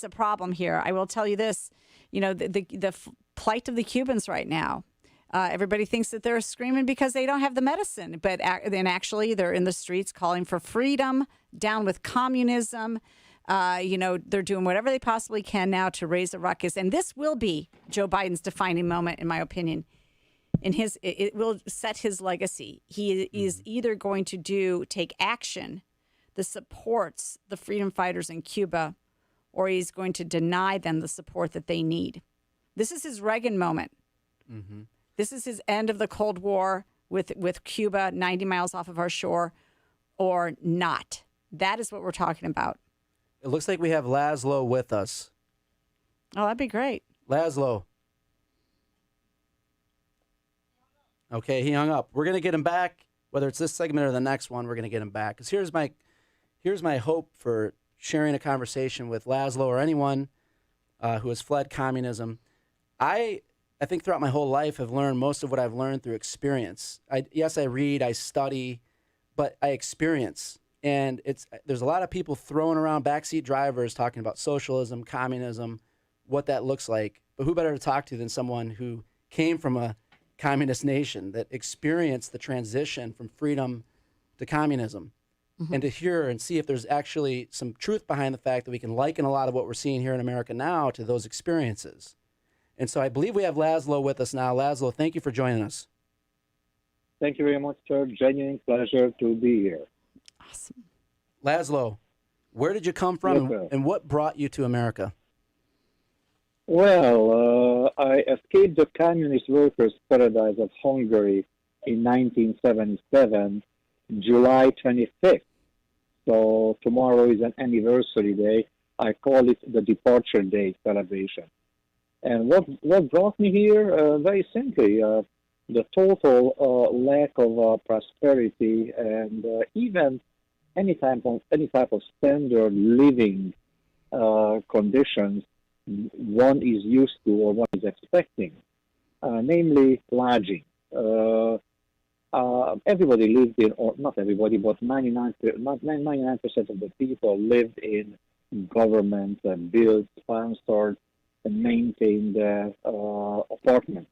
a problem here. I will tell you this. The plight of the Cubans right now. Everybody thinks that they're screaming because they don't have the medicine, but then actually they're in the streets calling for freedom, down with communism. They're doing whatever they possibly can now to raise a ruckus, and this will be Joe Biden's defining moment, in my opinion. It will set his legacy. He is either going to take action that supports the freedom fighters in Cuba, or he's going to deny them the support that they need. This is his Reagan moment. Mm-hmm. This is his end of the Cold War with Cuba 90 miles off of our shore, or not. That is what we're talking about. It looks like we have Laszlo with us. Oh, that'd be great. Laszlo. Okay, he hung up. We're going to get him back, whether it's this segment or the next one, we're going to get him back. Because here's my hope for sharing a conversation with Laszlo or anyone who has fled communism. I think throughout my whole life I've learned most of what I've learned through experience. Yes, I read, I study, but I experience. And there's a lot of people throwing around backseat drivers talking about socialism, communism, what that looks like. But who better to talk to than someone who came from a communist nation that experienced the transition from freedom to communism? Mm-hmm. And to hear and see if there's actually some truth behind the fact that we can liken a lot of what we're seeing here in America now to those experiences. And so I believe we have Laszlo with us now. Laszlo, thank you for joining us. Thank you very much, sir. Genuine pleasure to be here. Awesome. Laszlo, where did you come from, Yes, and what brought you to America? Well, I escaped the communist workers' paradise of Hungary in 1977, July 25th. So tomorrow is an anniversary day. I call it the Departure Day celebration. And what brought me here? Very simply, the total lack of prosperity and even any type of standard living conditions one is used to or one is expecting, namely lodging. Everybody lived in, or not everybody, but 99% of the people lived in government build, sponsored, and maintained apartments.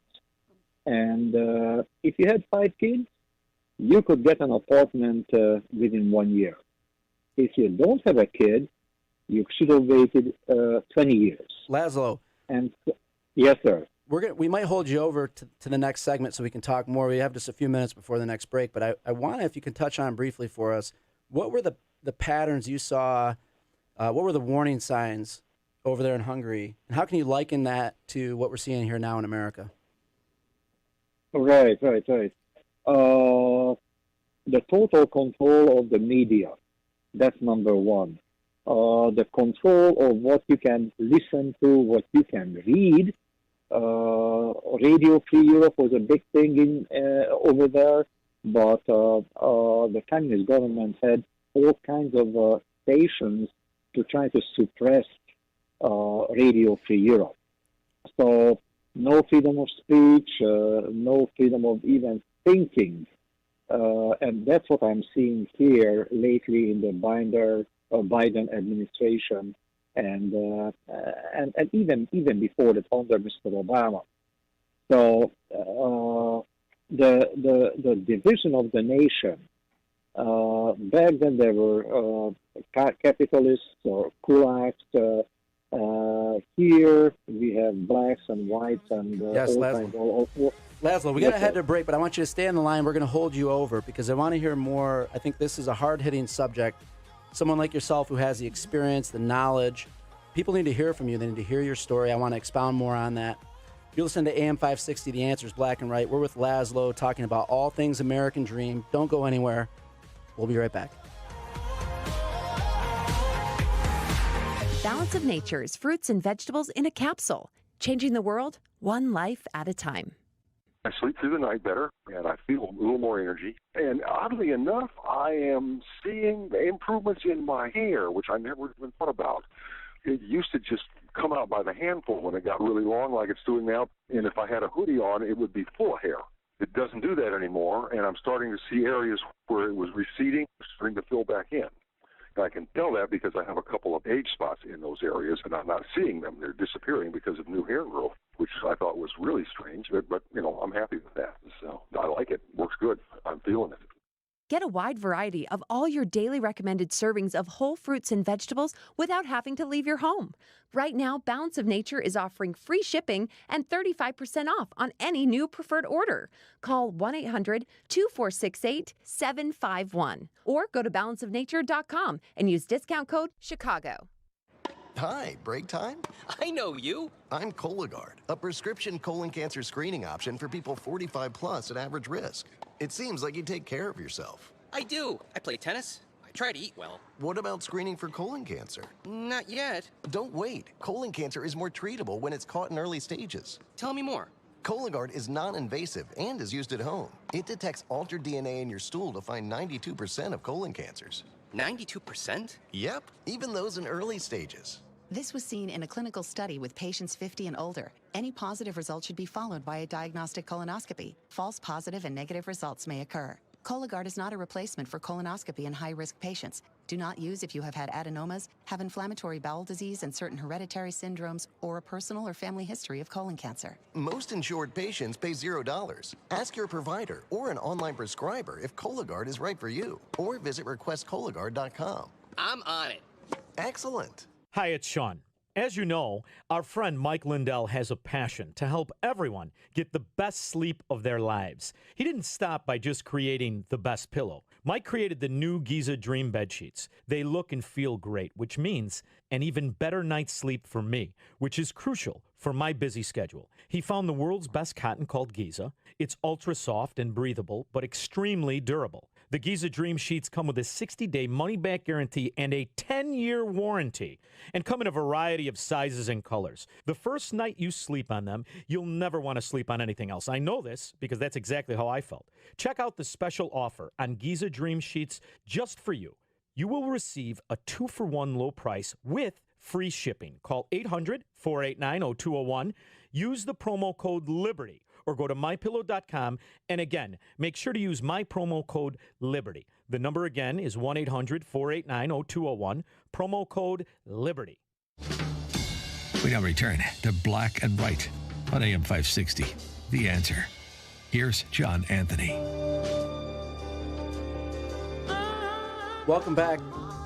And if you had 5 kids, you could get an apartment within 1 year. If you don't have a kid, you should have waited 20 years. Laszlo. And yes, sir. We might hold you over to the next segment so we can talk more. We have just a few minutes before the next break, but I want, if you can touch on briefly for us, what were the patterns you saw, what were the warning signs over there in Hungary, and how can you liken that to what we're seeing here now in America? Right. The total control of the media, that's number one. The control of what you can listen to, what you can read. Radio Free Europe was a big thing in over there, but the communist government had all kinds of stations to try to suppress Radio Free Europe. So no freedom of speech, no freedom of even thinking, and that's what I'm seeing here lately in the Biden administration. And even before that, under Mr. Obama. So the division of the nation. Back then there were capitalists or kulaks. Here we have blacks and whites and yes, all Laszlo. kinds of. Laszlo, we got to head to break, but I want you to stay on the line. We're going to hold you over because I want to hear more. I think this is a hard-hitting subject. Someone like yourself who has the experience, the knowledge. People need to hear from you. They need to hear your story. I want to expound more on that. You listen to AM 560, The Answer's Black and White. We're with Laszlo talking about all things American Dream. Don't go anywhere. We'll be right back. Balance of Nature's fruits and vegetables in a capsule. Changing the world, one life at a time. I sleep through the night better, and I feel a little more energy. And oddly enough, I am seeing the improvements in my hair, which I never even thought about. It used to just come out by the handful when it got really long like it's doing now, and if I had a hoodie on, it would be full of hair. It doesn't do that anymore, and I'm starting to see areas where it was receding, starting to fill back in. And I can tell that because I have a couple of age spots in those areas, and I'm not seeing them. They're disappearing because of new hair growth, which I thought was really strange, but I'm happy with that. So I like it. Works good. I'm feeling it. Get a wide variety of all your daily recommended servings of whole fruits and vegetables without having to leave your home. Right now, Balance of Nature is offering free shipping and 35% off on any new preferred order. Call 1-800-2468-751 or go to balanceofnature.com and use discount code CHICAGO. Hi, break time? I know you. I'm Cologuard, a prescription colon cancer screening option for people 45 plus at average risk. It seems like you take care of yourself. I do. I play tennis. I try to eat well. What about screening for colon cancer? Not yet. Don't wait. Colon cancer is more treatable when it's caught in early stages. Tell me more. Cologuard is non-invasive and is used at home. It detects altered DNA in your stool to find 92% of colon cancers. 92%? Yep, even those in early stages. This was seen in a clinical study with patients 50 and older. Any positive result should be followed by a diagnostic colonoscopy. False positive and negative results may occur. Cologuard is not a replacement for colonoscopy in high-risk patients. Do not use if you have had adenomas, have inflammatory bowel disease and certain hereditary syndromes, or a personal or family history of colon cancer. Most insured patients pay $0. Ask your provider or an online prescriber if Cologuard is right for you, or visit requestcologuard.com. I'm on it. Excellent. Hi, it's Sean. As you know, our friend Mike Lindell has a passion to help everyone get the best sleep of their lives. He didn't stop by just creating the best pillow. Mike created the new Giza Dream bed sheets. They look and feel great, which means an even better night's sleep for me, which is crucial for my busy schedule. He found the world's best cotton called Giza. It's ultra soft and breathable, but extremely durable. The Giza Dream Sheets come with a 60-day money-back guarantee and a 10-year warranty, and come in a variety of sizes and colors. The first night you sleep on them, you'll never want to sleep on anything else. I know this because that's exactly how I felt. Check out the special offer on Giza Dream Sheets just for you. You will receive a 2-for-1 low price with free shipping. Call 800-489-0201. Use the promo code LIBERTY or go to mypillow.com. And again, make sure to use my promo code LIBERTY. The number again is 1-800-489-0201, promo code LIBERTY. We now return to Black and White on AM 560. The Answer. Here's John Anthony. Welcome back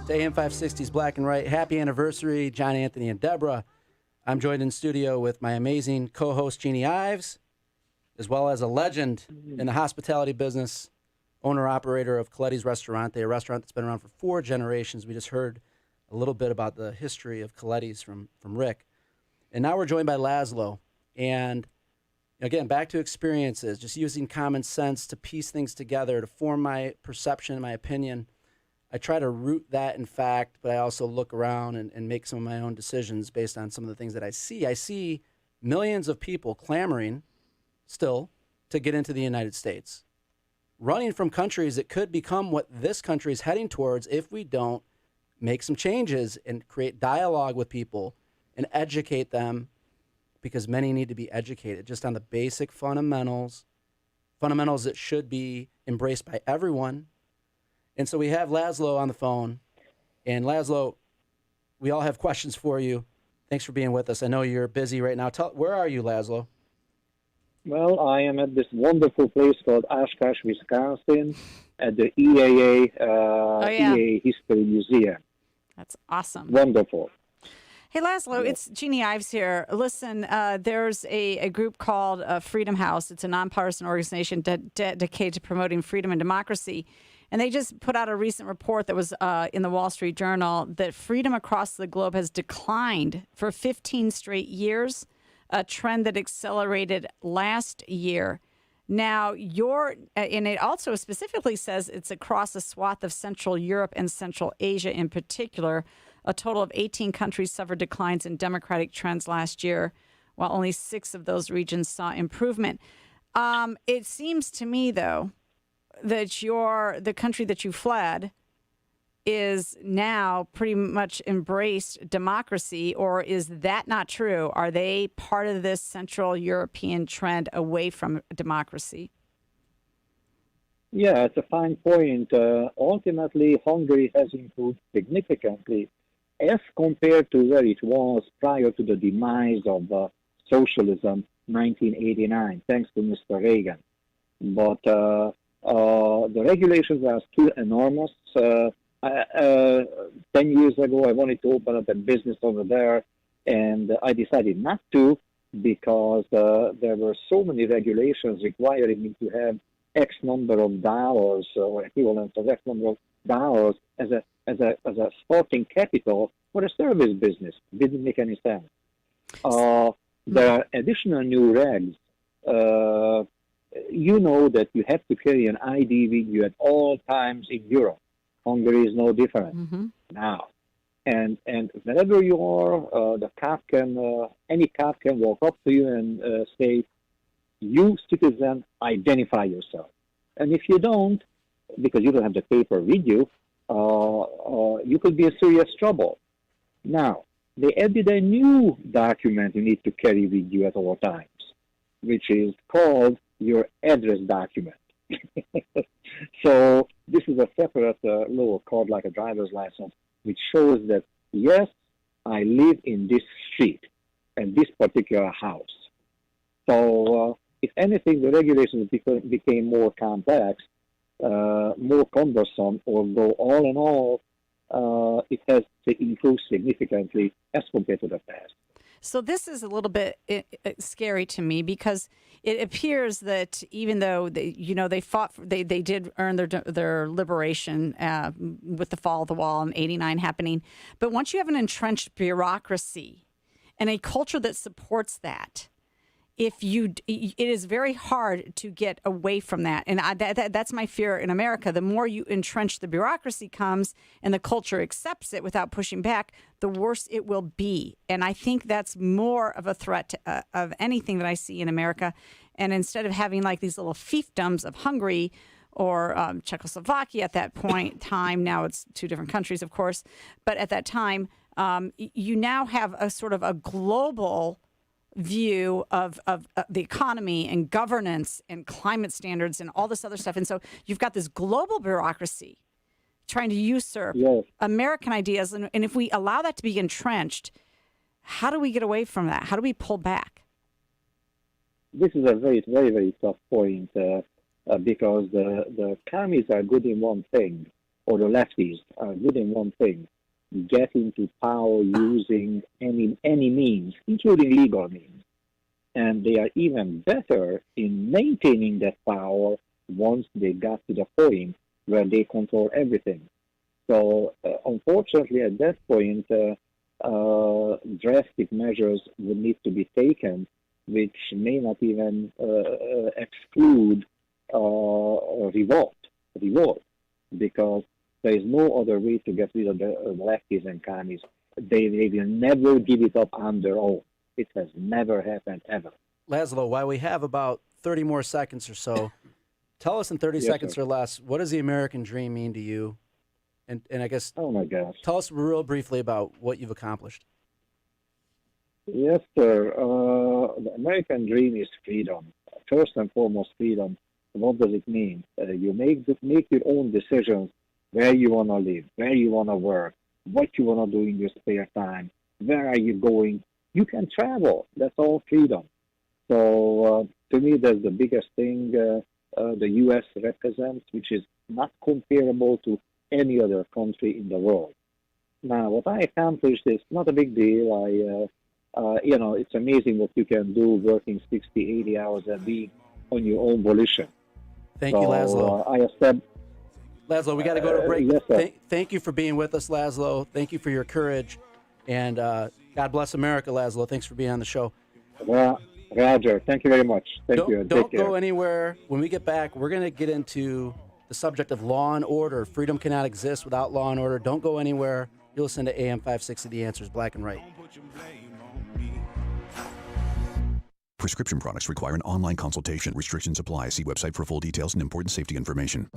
to AM 560's Black and White. Happy anniversary, John Anthony and Deborah. I'm joined in studio with my amazing co-host, Jeannie Ives, as well as a legend in the hospitality business, owner-operator of Coletti's Restaurant, a restaurant that's been around for 4 generations. We just heard a little bit about the history of Coletti's from Rick. And now we're joined by Laszlo. And again, back to experiences, just using common sense to piece things together, to form my perception, my opinion. I try to root that in fact, but I also look around and make some of my own decisions based on some of the things that I see. I see millions of people clamoring still to get into the United States, running from countries that could become what this country is heading towards if we don't make some changes and create dialogue with people and educate them, because many need to be educated just on the basic fundamentals that should be embraced by everyone. And so we have Laszlo on the phone. And Laszlo, we all have questions for you. Thanks for being with us. I know you're busy right now. Where are you, Laszlo? Well, I am at this wonderful place called Oshkosh, Wisconsin, at the EAA History Museum. That's awesome. Wonderful. Hey, Laszlo, it's Jeannie Ives here. Listen, there's a group called Freedom House. It's a nonpartisan organization dedicated to promoting freedom and democracy. And they just put out a recent report that was in the Wall Street Journal that freedom across the globe has declined for 15 straight years, a trend that accelerated last year. Now, and it also specifically says it's across a swath of Central Europe and Central Asia in particular. A total of 18 countries suffered declines in democratic trends last year, while only 6 of those regions saw improvement. It seems to me, though, that the country that you fled is now pretty much embraced democracy, or is that not true? Are they part of this Central European trend away from democracy? Yeah, it's a fine point. Ultimately, Hungary has improved significantly as compared to where it was prior to the demise of socialism, 1989, thanks to Mr. Reagan. But the regulations are still enormous. 10 years ago, I wanted to open up a business over there, and I decided not to because there were so many regulations requiring me to have X number of dollars or equivalent of X number of dollars as a starting capital for a service business. Didn't make any sense. There are additional new regs. You know that you have to carry an ID with you at all times in Europe. Hungary is no different now. And wherever you are, any cop can walk up to you and say, "You citizen, identify yourself." And if you don't, because you don't have the paper with you, you could be in serious trouble. Now, they added a new document you need to carry with you at all times, which is called your address document. So this is a separate little card like a driver's license, which shows that, yes, I live in this street and this particular house. So if anything, the regulations became more complex, more cumbersome, or go all in all, it has improved significantly as compared to the past. So this is a little bit scary to me because it appears that even though they fought, they did earn their liberation with the fall of the wall in '89 happening. But once you have an entrenched bureaucracy and a culture that supports that, it is very hard to get away from that. And that's my fear in America. The more you entrench the bureaucracy comes and the culture accepts it without pushing back, the worse it will be. And I think that's more of a threat of anything that I see in America. And instead of having like these little fiefdoms of Hungary or Czechoslovakia at that point in time, now it's 2 different countries, of course, but at that time, you now have a sort of a global view of the economy and governance and climate standards and all this other stuff. And so you've got this global bureaucracy trying to usurp American ideas. And if we allow that to be entrenched, how do we get away from that? How do we pull back? This is a very, very, very tough point because the commies are good in one thing, or the lefties are good in one thing: get into power using any means, including legal means. And they are even better in maintaining that power once they got to the point where they control everything. So, unfortunately, at that point, drastic measures would need to be taken, which may not even exclude revolt, because there is no other way to get rid of the lefties and commies. They will never give it up on their own. It has never happened, ever. Laszlo, while we have about 30 more seconds or so, tell us in 30 seconds or less, what does the American dream mean to you? And I guess, oh my gosh, tell us real briefly about what you've accomplished. Yes, sir. The American dream is freedom. First and foremost, freedom. What does it mean? You make your own decisions, where you want to live, where you want to work, what you want to do in your spare time, where are you going. You can travel. That's all freedom. So to me, that's the biggest thing the U.S. represents, which is not comparable to any other country in the world. Now, what I accomplished is not a big deal. It's amazing what you can do working 60, 80 hours a week on your own volition. Thank you, Laszlo. Laszlo, we got to go to break. Yes, thank you for being with us, Laszlo. Thank you for your courage. And God bless America, Laszlo. Thanks for being on the show. Well, Roger, thank you very much. Thank you. Don't go anywhere. When we get back, we're going to get into the subject of law and order. Freedom cannot exist without law and order. Don't go anywhere. You'll listen to AM 560, The Answers, Black and White. Prescription products require an online consultation. Restrictions apply. See website for full details and important safety information.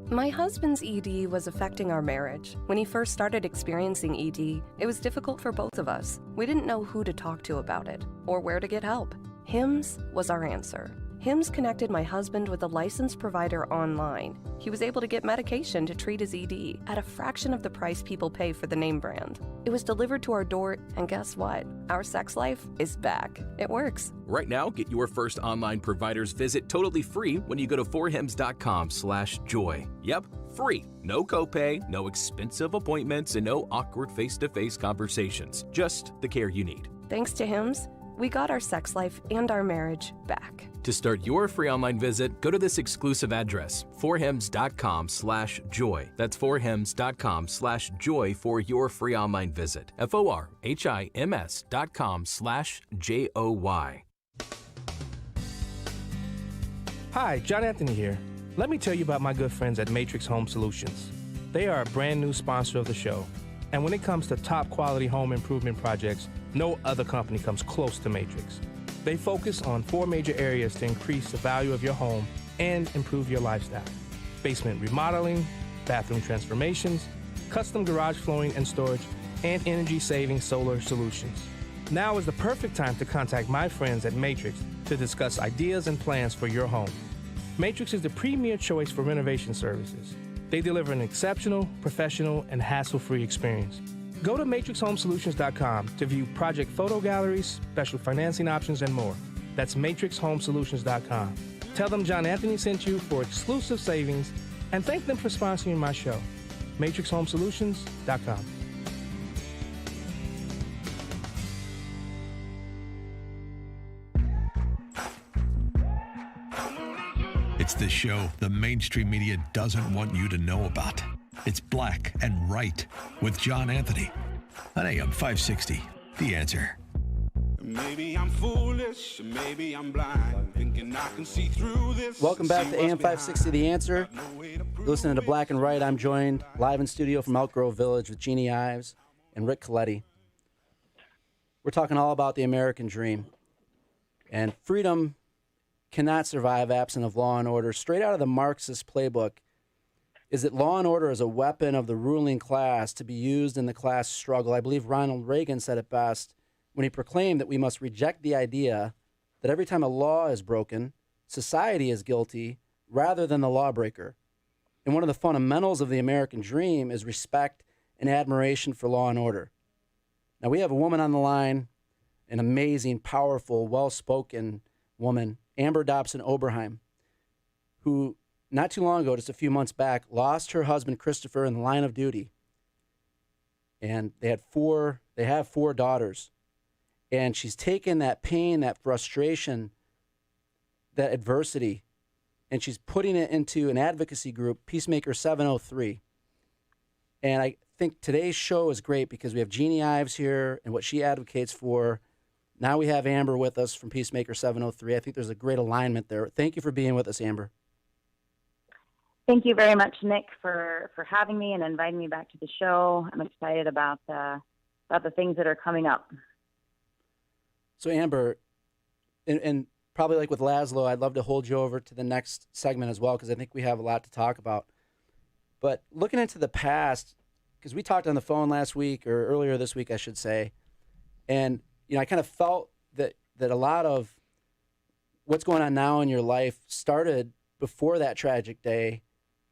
My husband's ED was affecting our marriage. When he first started experiencing ED, it was difficult for both of us. We didn't know who to talk to about it or where to get help. HIMSS was our answer. HIMSS connected my husband with a licensed provider online. He was able to get medication to treat his ED at a fraction of the price people pay for the name brand. It was delivered to our door, and guess what? Our sex life is back. It works. Right now, get your first online provider's visit totally free when you go to forhims.com/joy. Yep, free. No copay, no expensive appointments, and no awkward face-to-face conversations. Just the care you need. Thanks to HIMSS, we got our sex life and our marriage back. To start your free online visit, go to this exclusive address, forhims.com/joy. That's forhims.com/joy for your free online visit. forhims.com/joy. Hi, John Anthony here. Let me tell you about my good friends at Matrix Home Solutions. They are a brand new sponsor of the show. And when it comes to top quality home improvement projects, no other company comes close to Matrix. They focus on 4 major areas to increase the value of your home and improve your lifestyle: basement remodeling, bathroom transformations, custom garage flooring and storage, and energy-saving solar solutions. Now is the perfect time to contact my friends at Matrix to discuss ideas and plans for your home. Matrix is the premier choice for renovation services. They deliver an exceptional, professional, and hassle-free experience. Go to matrixhomesolutions.com to view project photo galleries, special financing options, and more. That's matrixhomesolutions.com. Tell them John Anthony sent you for exclusive savings, and thank them for sponsoring my show. matrixhomesolutions.com. It's the show the mainstream media doesn't want you to know about. It's Black and Right with John Anthony on AM 560, The Answer. Maybe I'm foolish, maybe I'm blind, thinking I can see through this. Welcome back to AM 560, The Answer. Listening to Black and Right. I'm joined live in studio from Elk Grove Village with Jeannie Ives and Rick Coletti. We're talking all about the American dream. And freedom cannot survive absent of law and order. Straight out of the Marxist playbook is that law and order is a weapon of the ruling class to be used in the class struggle. I believe Ronald Reagan said it best when he proclaimed that we must reject the idea that every time a law is broken, society is guilty rather than the lawbreaker. And one of the fundamentals of the American dream is respect and admiration for law and order. Now, we have a woman on the line, an amazing, powerful, well-spoken woman, Amber Dobson Oberheim, who not too long ago, just a few months back, lost her husband, Christopher, in the line of duty. And they have four daughters. And she's taken that pain, that frustration, that adversity, and she's putting it into an advocacy group, Peacemaker 703. And I think today's show is great because we have Jeannie Ives here and what she advocates for. Now we have Amber with us from Peacemaker 703. I think there's a great alignment there. Thank you for being with us, Amber. Thank you very much, Nick, for having me and inviting me back to the show. I'm excited about the things that are coming up. So, Amber, and probably like with Laszlo, I'd love to hold you over to the next segment as well because I think we have a lot to talk about. But looking into the past, because we talked on the phone last week, or earlier this week, I should say, and I kind of felt that a lot of what's going on now in your life started before that tragic day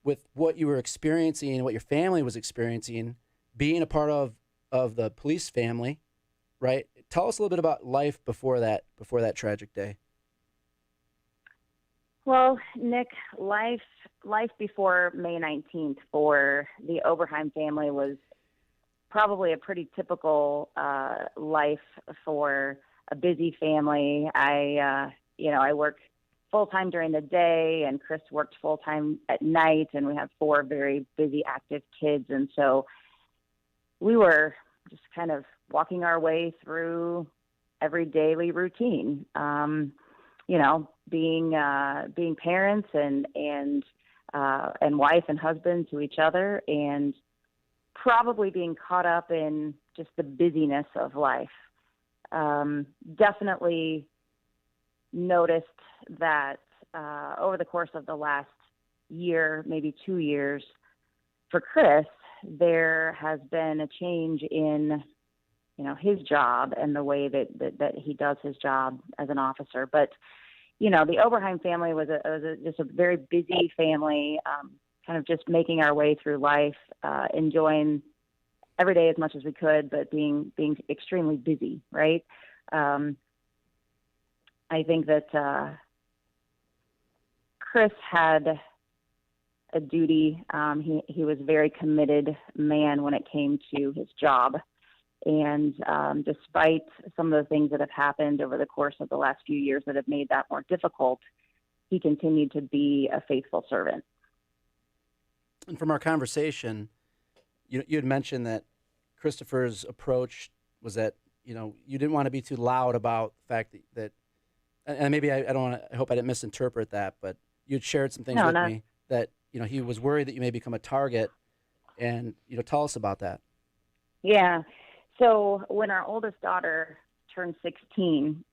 with what you were experiencing and what your family was experiencing, being a part of the police family, right? Tell us a little bit about life before that tragic day. Well, Nick, life before May 19th for the Oberheim family was probably a pretty typical life for a busy family. I work full-time during the day, and Chris worked full-time at night, and we have 4 very busy, active kids. And so we were just kind of walking our way through every daily routine, being parents and wife and husband to each other, and probably being caught up in just the busyness of life. Definitely noticed that over the course of the last year, maybe 2 years, for Chris, there has been a change in, his job and the way that he does his job as an officer. But, the Oberheim family was just a very busy family, kind of just making our way through life, enjoying every day as much as we could, but being extremely busy, right? I think that Chris had a duty. He was a very committed man when it came to his job. And despite some of the things that have happened over the course of the last few years that have made that more difficult, he continued to be a faithful servant. And from our conversation, you had mentioned that Christopher's approach was that, you didn't want to be too loud about the fact that and maybe I hope I didn't misinterpret that, but you'd shared some things with me that, he was worried that you may become a target, and, tell us about that. Yeah. So when our oldest daughter turned 16,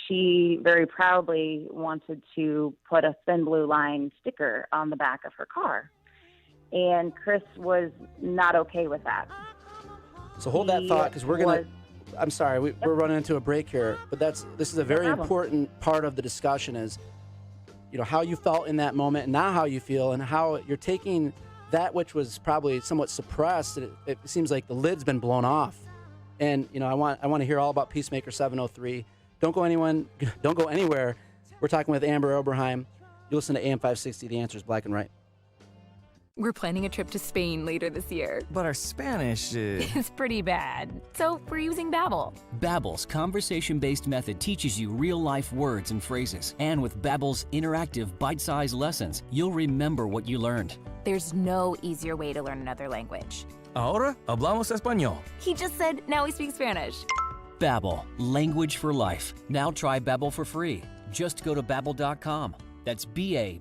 she very proudly wanted to put a Thin Blue Line sticker on the back of her car. And Chris was not okay with that. So hold that thought, because we're going to... I'm sorry, we're running into a break here, but this is a very important part of the discussion is, how you felt in that moment and now how you feel and how you're taking that which was probably somewhat suppressed. It seems like the lid's been blown off. And, I want to hear all about Peacemaker 703. Don't go anywhere. We're talking with Amber Oberheim. You listen to AM 560, The Answer is Black and White. We're planning a trip to Spain later this year. But our Spanish is pretty bad. So we're using Babbel. Babbel's conversation-based method teaches you real-life words and phrases. And with Babbel's interactive, bite-sized lessons, you'll remember what you learned. There's no easier way to learn another language. Ahora hablamos español. He just said, now we speak Spanish. Babbel, language for life. Now try Babbel for free. Just go to Babbel.com. That's Babbel.com.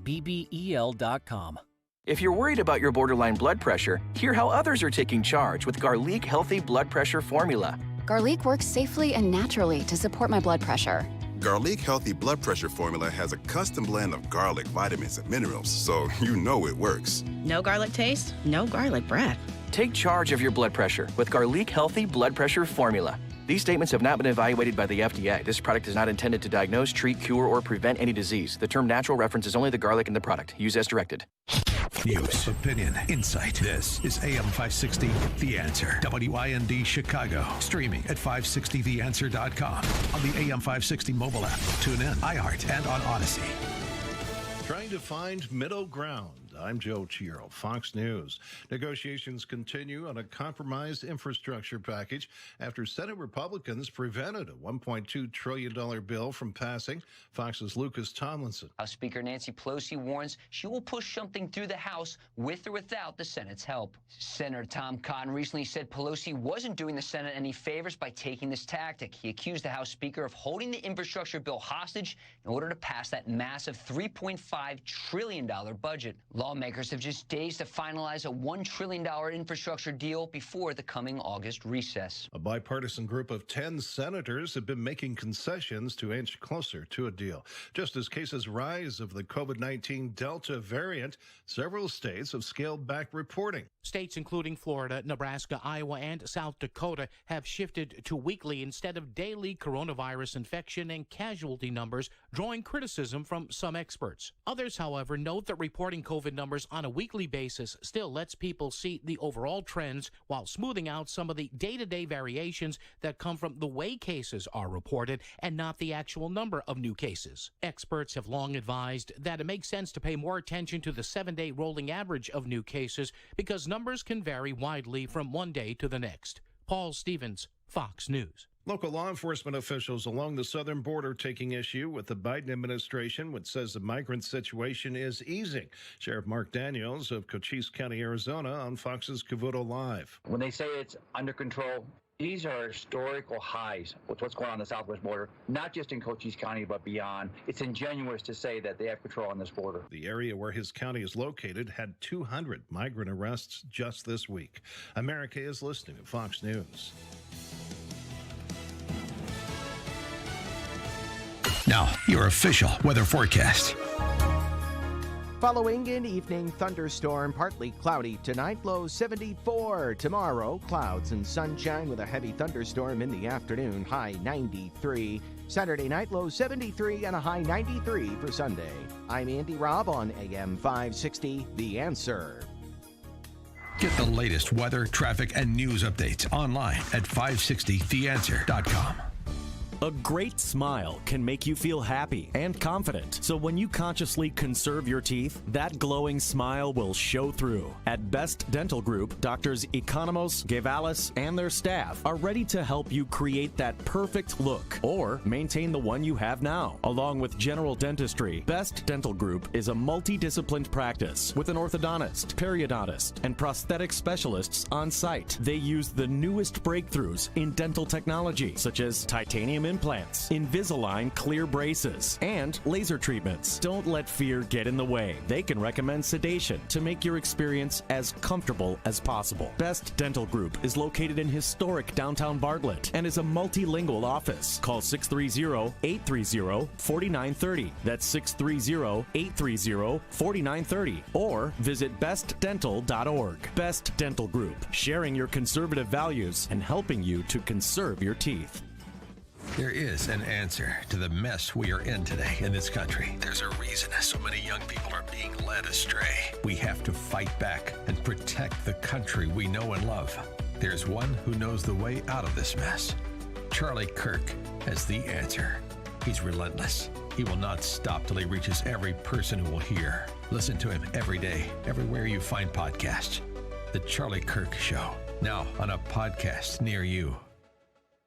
If you're worried about your borderline blood pressure, hear how others are taking charge with Garlic Healthy Blood Pressure Formula. Garlic works safely and naturally to support my blood pressure. Garlic Healthy Blood Pressure Formula has a custom blend of garlic, vitamins, and minerals, so you know it works. No garlic taste, no garlic breath. Take charge of your blood pressure with Garlic Healthy Blood Pressure Formula. These statements have not been evaluated by the FDA. This product is not intended to diagnose, treat, cure, or prevent any disease. The term natural references only the garlic in the product. Use as directed. News, opinion, insight. This is AM 560, The Answer. WIND Chicago. Streaming at 560theanswer.com. On the AM 560 mobile app. Tune in, iHeart, and on Odyssey. Trying to find middle ground. I'm Joe Chiro, Fox News. Negotiations continue on a compromised infrastructure package after Senate Republicans prevented a $1.2 trillion bill from passing. Fox's Lucas Tomlinson. House Speaker Nancy Pelosi warns she will push something through the House with or without the Senate's help. Senator Tom Cotton recently said Pelosi wasn't doing the Senate any favors by taking this tactic. He accused the House Speaker of holding the infrastructure bill hostage in order to pass that massive $3.5 trillion budget. Lawmakers have just days to finalize a $1 trillion infrastructure deal before the coming August recess. A bipartisan group of 10 senators have been making concessions to inch closer to a deal. Just as cases rise of the COVID-19 Delta variant, several states have scaled back reporting. States including Florida, Nebraska, Iowa, and South Dakota have shifted to weekly instead of daily coronavirus infection and casualty numbers, drawing criticism from some experts. Others, however, note that reporting COVID numbers on a weekly basis still lets people see the overall trends while smoothing out some of the day-to-day variations that come from the way cases are reported and not the actual number of new cases. Experts have long advised that it makes sense to pay more attention to the 7-day rolling average of new cases because numbers can vary widely from one day to the next. Paul Stevens, Fox News. Local law enforcement officials along the southern border taking issue with the Biden administration, which says the migrant situation is easing. Sheriff Mark Daniels of Cochise County, Arizona, on Fox's Cavuto Live. When they say it's under control, these are historical highs with what's going on the southwest border, not just in Cochise County, but beyond. It's ingenuous to say that they have control on this border. The area where his county is located had 200 migrant arrests just this week. America is listening to Fox News. Now, your official weather forecast. Following an evening thunderstorm, partly cloudy tonight, low 74. Tomorrow, clouds and sunshine with a heavy thunderstorm in the afternoon, high 93. Saturday night, low 73 and a high 93 for Sunday. I'm Andy Robb on AM 560, The Answer. Get the latest weather, traffic, and news updates online at 560theanswer.com. A great smile can make you feel happy and confident. So when you consciously conserve your teeth, that glowing smile will show through. At Best Dental Group, Doctors Economos, Gavalis, and their staff are ready to help you create that perfect look or maintain the one you have now. Along with general dentistry, Best Dental Group is a multidisciplined practice with an orthodontist, periodontist, and prosthetic specialists on site. They use the newest breakthroughs in dental technology, such as titanium implants, Invisalign clear braces, and laser treatments. Don't let fear get in the way. They can recommend sedation to make your experience as comfortable as possible. Best Dental Group is located in historic downtown Bartlett and is a multilingual office. Call 630-830-4930. That's 630-830-4930. Or visit bestdental.org. Best Dental Group, sharing your conservative values and helping you to conserve your teeth. There is an answer to the mess we are in today in this country. There's a reason so many young people are being led astray. We have to fight back and protect the country we know and love. There's one who knows the way out of this mess. Charlie Kirk has the answer. He's relentless. He will not stop till he reaches every person who will hear. Listen to him every day, everywhere you find podcasts. The Charlie Kirk Show, now on a podcast near you.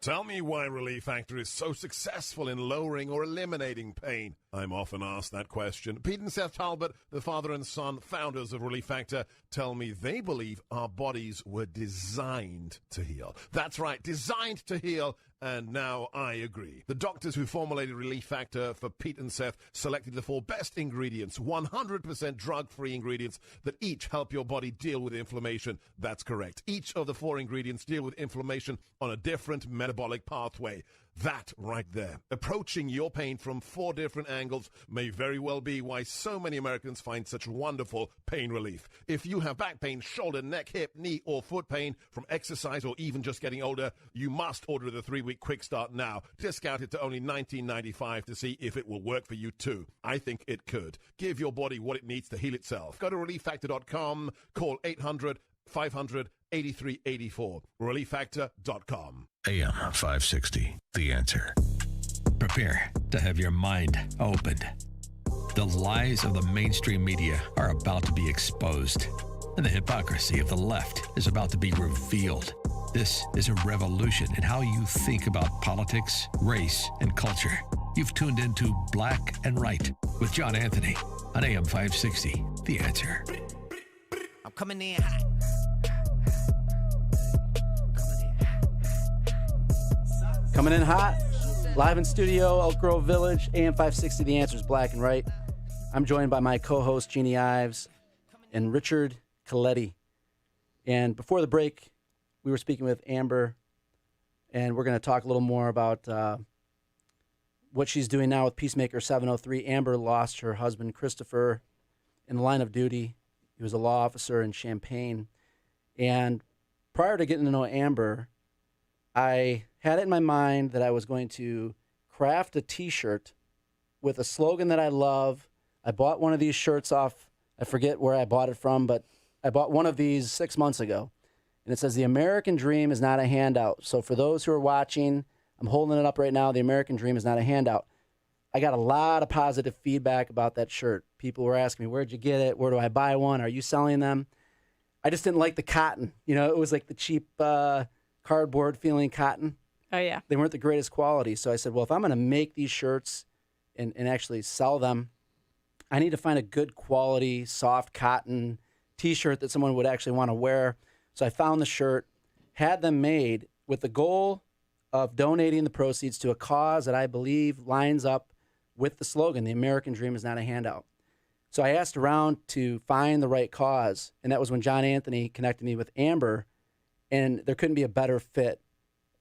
Tell me why Relief Factor is so successful in lowering or eliminating pain. I'm often asked that question. Pete and Seth Talbot, the father and son founders of Relief Factor, tell me they believe our bodies were designed to heal. That's right, designed to heal, and now I agree. The doctors who formulated Relief Factor for Pete and Seth selected the 4 best ingredients, 100% drug-free ingredients that each help your body deal with inflammation. That's correct. Each of the 4 ingredients deal with inflammation on a different metabolic pathway. That right there. Approaching your pain from 4 different angles angles may very well be why so many Americans find such wonderful pain relief. If you have back pain, shoulder, neck, hip, knee, or foot pain from exercise or even just getting older, you must order the 3-week quick start now. Discounted to only $19.95 to see if it will work for you too. I think it could. Give your body what it needs to heal itself. Go to ReliefFactor.com, call 800-500-8384. ReliefFactor.com. AM 560, The Answer. Prepare to have your mind opened. The lies of the mainstream media are about to be exposed, and the hypocrisy of the left is about to be revealed. This is a revolution in how you think about politics, race, and culture. You've tuned into Black and Right with John Anthony on AM 560, The Answer. I'm coming in hot. Coming in hot, live in studio, Elk Grove Village, AM 560, The Answer's Black and Right. I'm joined by my co-host, Jeannie Ives, and Richard Coletti. And before the break, we were speaking with Amber, and we're going to talk a little more about what she's doing now with Peacemaker 703. Amber lost her husband, Christopher, in the line of duty. He was a law officer in Champaign. And prior to getting to know Amber, I had it in my mind that I was going to craft a T-shirt with a slogan that I love. I bought one of these shirts off, I forget where I bought it from, but I bought one of these 6 months ago. And it says, "The American dream is not a handout." So for those who are watching, I'm holding it up right now. The American dream is not a handout. I got a lot of positive feedback about that shirt. People were asking me, where'd you get it? Where do I buy one? Are you selling them? I just didn't like the cotton. You know, it was like the cheap cardboard feeling cotton. Oh, yeah. They weren't the greatest quality. So I said, well, if I'm going to make these shirts and actually sell them, I need to find a good quality, soft cotton T-shirt that someone would actually want to wear. So I found the shirt, had them made with the goal of donating the proceeds to a cause that I believe lines up with the slogan, "The American dream is not a handout." So I asked around to find the right cause, and that was when John Anthony connected me with Amber, and there couldn't be a better fit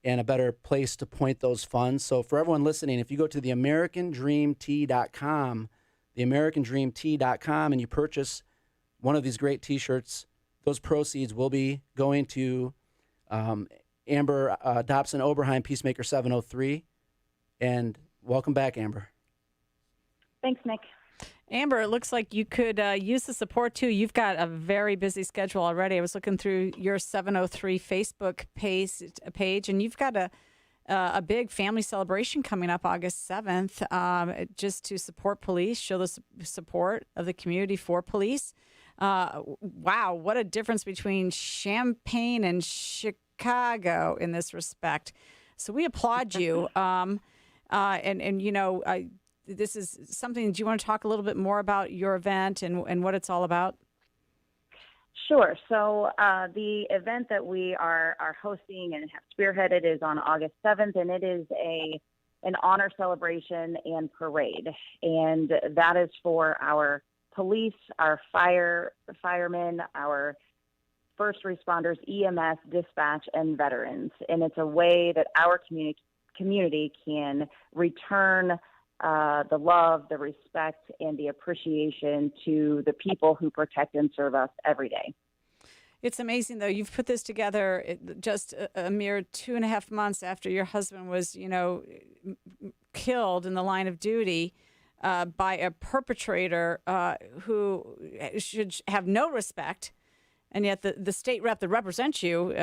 and a better place to point those funds. So for everyone listening, if you go to theamericandreamtee.com, theamericandreamtee.com, and you purchase one of these great T-shirts, those proceeds will be going to Amber Dobson Oberheim, Peacemaker 703. And welcome back, Amber. Thanks, Nick. Amber, it looks like you could use the support, too. You've got a very busy schedule already. I was looking through your 703 Facebook page, and you've got a big family celebration coming up August 7th just to support police, show the support of the community for police. Wow, what a difference between Champaign and Chicago in this respect. So we applaud you. And you know, this is something, do you want to talk a little bit more about your event and what it's all about? Sure. So the event that we are hosting and have spearheaded is on August 7th, and it is an honor celebration and parade. And that is for our police, our firemen, our first responders, EMS, dispatch, and veterans. And it's a way that our community can return the love, the respect, and the appreciation to the people who protect and serve us every day. It's amazing, though. You've put this together just a mere 2.5 months after your husband was, killed in the line of duty by a perpetrator who should have no respect. And yet the state rep that represents you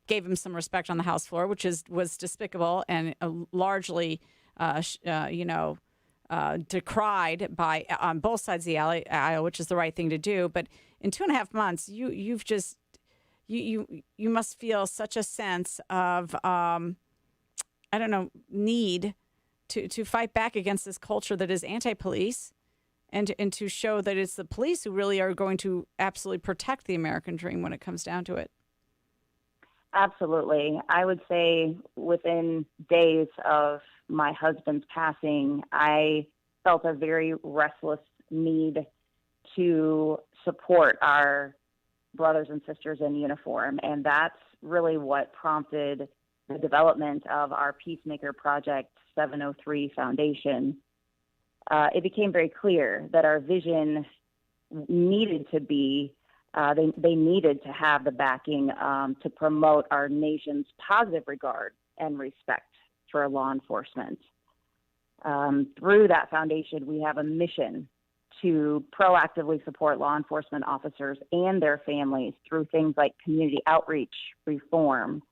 gave him some respect on the House floor, which was despicable and largely decried by on both sides of the aisle, which is the right thing to do. But in 2.5 months, you must feel such a sense of need to fight back against this culture that is anti-police, and to show that it's the police who really are going to absolutely protect the American dream when it comes down to it. Absolutely. I would say within days of my husband's passing, I felt a very restless need to support our brothers and sisters in uniform. And that's really what prompted the development of our Peacemaker Project 703 Foundation. it became very clear that our vision needed to be, they needed to have the backing to promote our nation's positive regard and respect for law enforcement. Through that foundation, we have a mission to proactively support law enforcement officers and their families through things like community outreach, reform,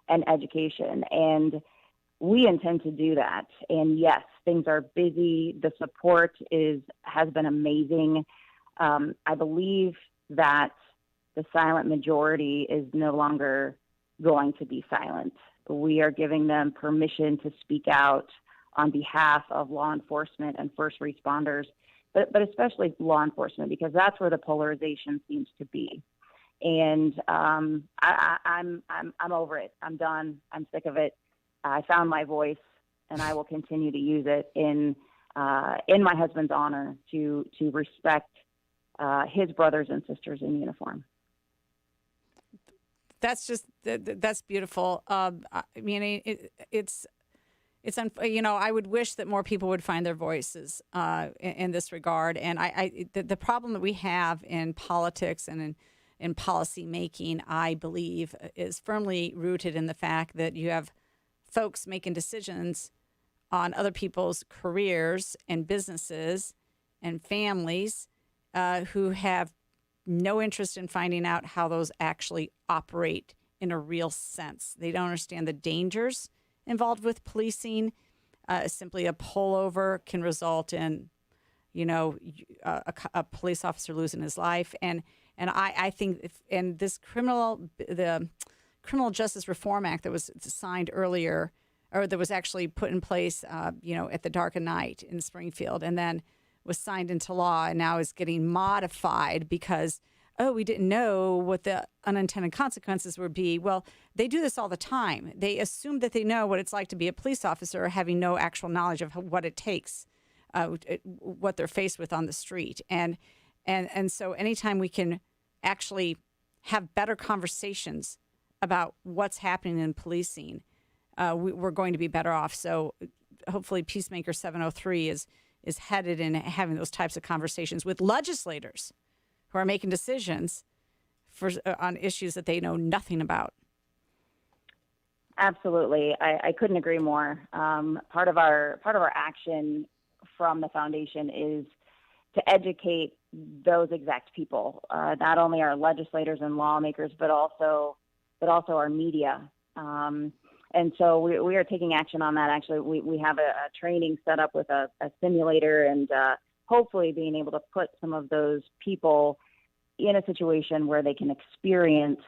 and education. And we intend to do that. And yes, things are busy. The support has been amazing. I believe that the silent majority is no longer going to be silent. We are giving them permission to speak out on behalf of law enforcement and first responders, but especially law enforcement, because that's where the polarization seems to be. And I'm over it. I'm done. I'm sick of it. I found my voice, and I will continue to use it in my husband's honor to respect his brothers and sisters in uniform. That's beautiful. I mean, it's I would wish that more people would find their voices in this regard. And the problem that we have in politics and in policy making, I believe, is firmly rooted in the fact that you have folks making decisions on other people's careers and businesses and families who have no interest in finding out how those actually operate in a real sense. They don't understand the dangers involved with policing. Simply a pullover can result in, a police officer losing his life. And I think, the Criminal Justice Reform Act that was signed earlier, or that was actually put in place, at the dark of night in Springfield, and then was signed into law, and now is getting modified because, we didn't know what the unintended consequences would be. Well, they do this all the time. They assume that they know what it's like to be a police officer, having no actual knowledge of what it takes, what they're faced with on the street. And so anytime we can actually have better conversations about what's happening in policing, we're going to be better off. So hopefully Peacemaker 703 is headed in having those types of conversations with legislators who are making decisions on issues that they know nothing about. Absolutely. I couldn't agree more. Part of our action from the foundation is to educate those exact people, not only our legislators and lawmakers, but also our media. And so we are taking action on that. Actually, we have a training set up with a simulator, and hopefully being able to put some of those people in a situation where they can experience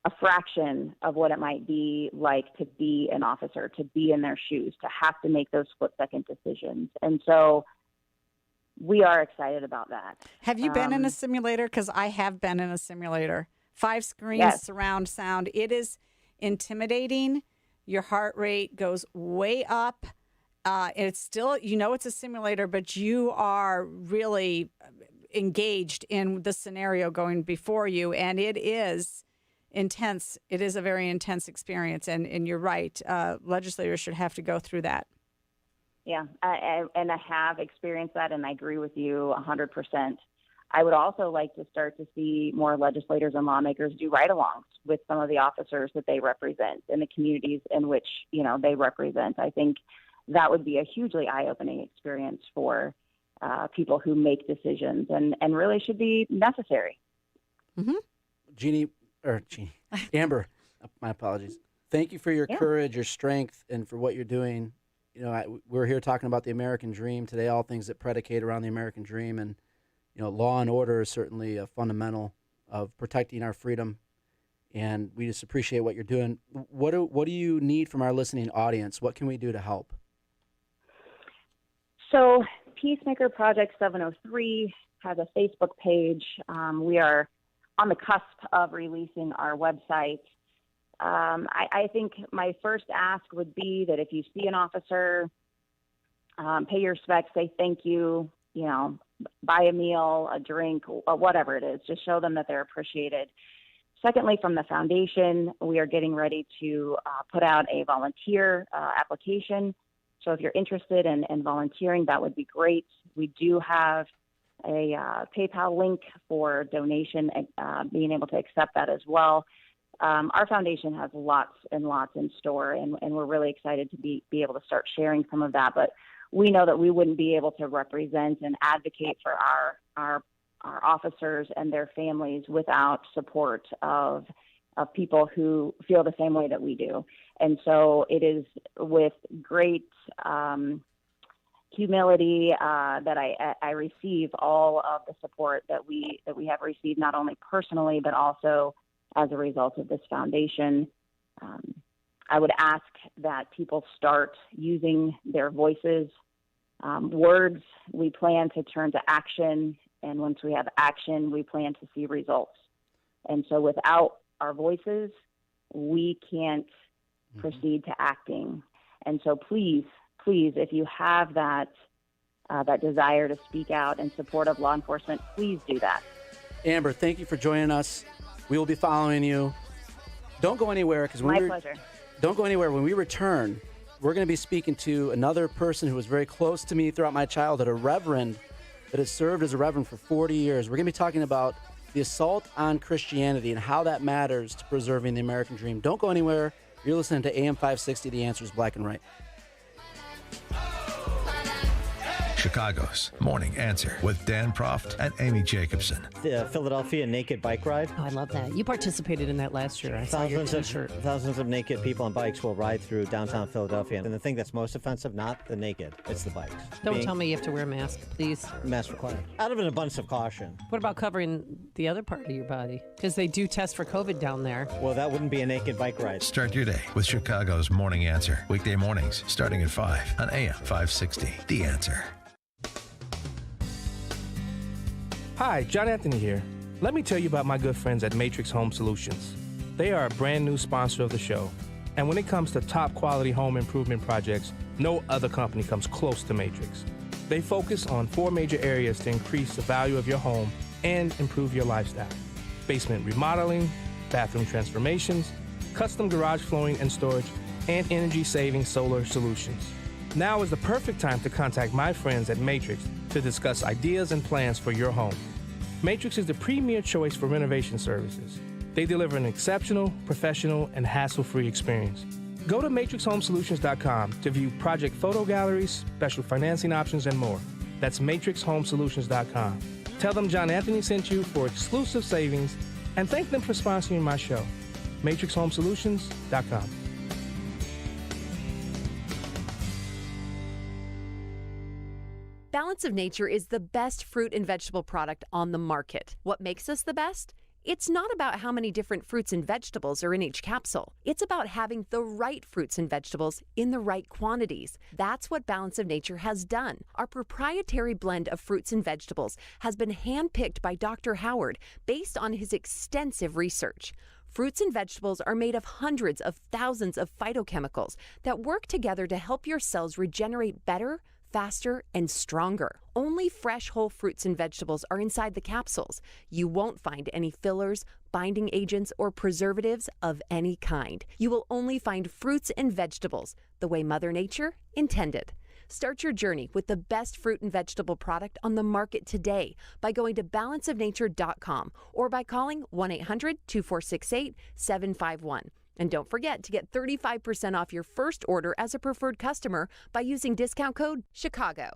a fraction of what it might be like to be an officer, to be in their shoes, to have to make those split-second decisions. And so we are excited about that. Have you been in a simulator? Because I have been in a simulator. 5 screens, yes. Surround sound. It is intimidating. Your heart rate goes way up. It's still, it's a simulator, but you are really engaged in the scenario going before you, and it is intense. It is a very intense experience, and you're right. Legislators should have to go through that. Yeah, and I have experienced that, and I agree with you 100%. I would also like to start to see more legislators and lawmakers do ride-alongs with some of the officers that they represent in the communities in which, they represent. I think that would be a hugely eye-opening experience for people who make decisions and really should be necessary. Mm-hmm. Amber, my apologies. Thank you for your courage, your strength, and for what you're doing. We're here talking about the American dream today, all things that predicate around the American dream. And, law and order is certainly a fundamental of protecting our freedom. And we just appreciate what you're doing. What do you need from our listening audience? What can we do to help? So Peacemaker Project 703 has a Facebook page. We are on the cusp of releasing our website. I think my first ask would be that if you see an officer, pay your respects, say thank you, buy a meal, a drink, whatever it is. Just show them that they're appreciated. Secondly, from the foundation, we are getting ready to put out a volunteer application So if you're interested in volunteering, that would be great. We do have a PayPal link for donation, being able to accept that as well. Our foundation has lots and lots in store, and we're really excited to be able to start sharing some of that. But we know that we wouldn't be able to represent and advocate for our officers and their families without support of people who feel the same way that we do. And so it is with great humility that I receive all of the support that we have received, not only personally, but also as a result of this foundation. I would ask that people start using their voices. Words, we plan to turn to action, and once we have action, we plan to see results. And so without our voices, we can't proceed to acting. And so please, if you have that desire to speak out in support of law enforcement, please do that. Amber, thank you for joining us. We will be following you. Don't go anywhere. My pleasure. Don't go anywhere. When we return, we're going to be speaking to another person who was very close to me throughout my childhood, a reverend that has served as a reverend for 40 years. We're going to be talking about the assault on Christianity and how that matters to preserving the American dream. Don't go anywhere. You're listening to AM 560, The Answer is Black and Right. Chicago's Morning Answer with Dan Proft and Amy Jacobson. The Philadelphia Naked Bike Ride. Oh, I love that. You participated in that last year. I saw your t-shirt. Thousands of naked people on bikes will ride through downtown Philadelphia. And the thing that's most offensive, not the naked, it's the bikes. Don't tell me you have to wear a mask, please. Mask required. Out of an abundance of caution. What about covering the other part of your body? Because they do test for COVID down there. Well, that wouldn't be a naked bike ride. Start your day with Chicago's Morning Answer. Weekday mornings starting at 5 on AM 560. The Answer. Hi, John Anthony here. Let me tell you about my good friends at Matrix Home Solutions. They are a brand new sponsor of the show. And when it comes to top quality home improvement projects, no other company comes close to Matrix. They focus on 4 major areas to increase the value of your home and improve your lifestyle: basement remodeling, bathroom transformations, custom garage flooring and storage, and energy-saving solar solutions. Now is the perfect time to contact my friends at Matrix to discuss ideas and plans for your home. Matrix is the premier choice for renovation services. They deliver an exceptional, professional, and hassle-free experience. Go to matrixhomesolutions.com to view project photo galleries, special financing options, and more. That's matrixhomesolutions.com. Tell them John Anthony sent you for exclusive savings, and thank them for sponsoring my show. matrixhomesolutions.com. Balance of Nature is the best fruit and vegetable product on the market. What makes us the best? It's not about how many different fruits and vegetables are in each capsule. It's about having the right fruits and vegetables in the right quantities. That's what Balance of Nature has done. Our proprietary blend of fruits and vegetables has been handpicked by Dr. Howard based on his extensive research. Fruits and vegetables are made of hundreds of thousands of phytochemicals that work together to help your cells regenerate better, faster, and stronger. Only fresh whole fruits and vegetables are inside the capsules. You won't find any fillers, binding agents, or preservatives of any kind. You will only find fruits and vegetables the way Mother Nature intended. Start your journey with the best fruit and vegetable product on the market today by going to balanceofnature.com or by calling 1-800-2468-751. And don't forget to get 35% off your first order as a preferred customer by using discount code CHICAGO.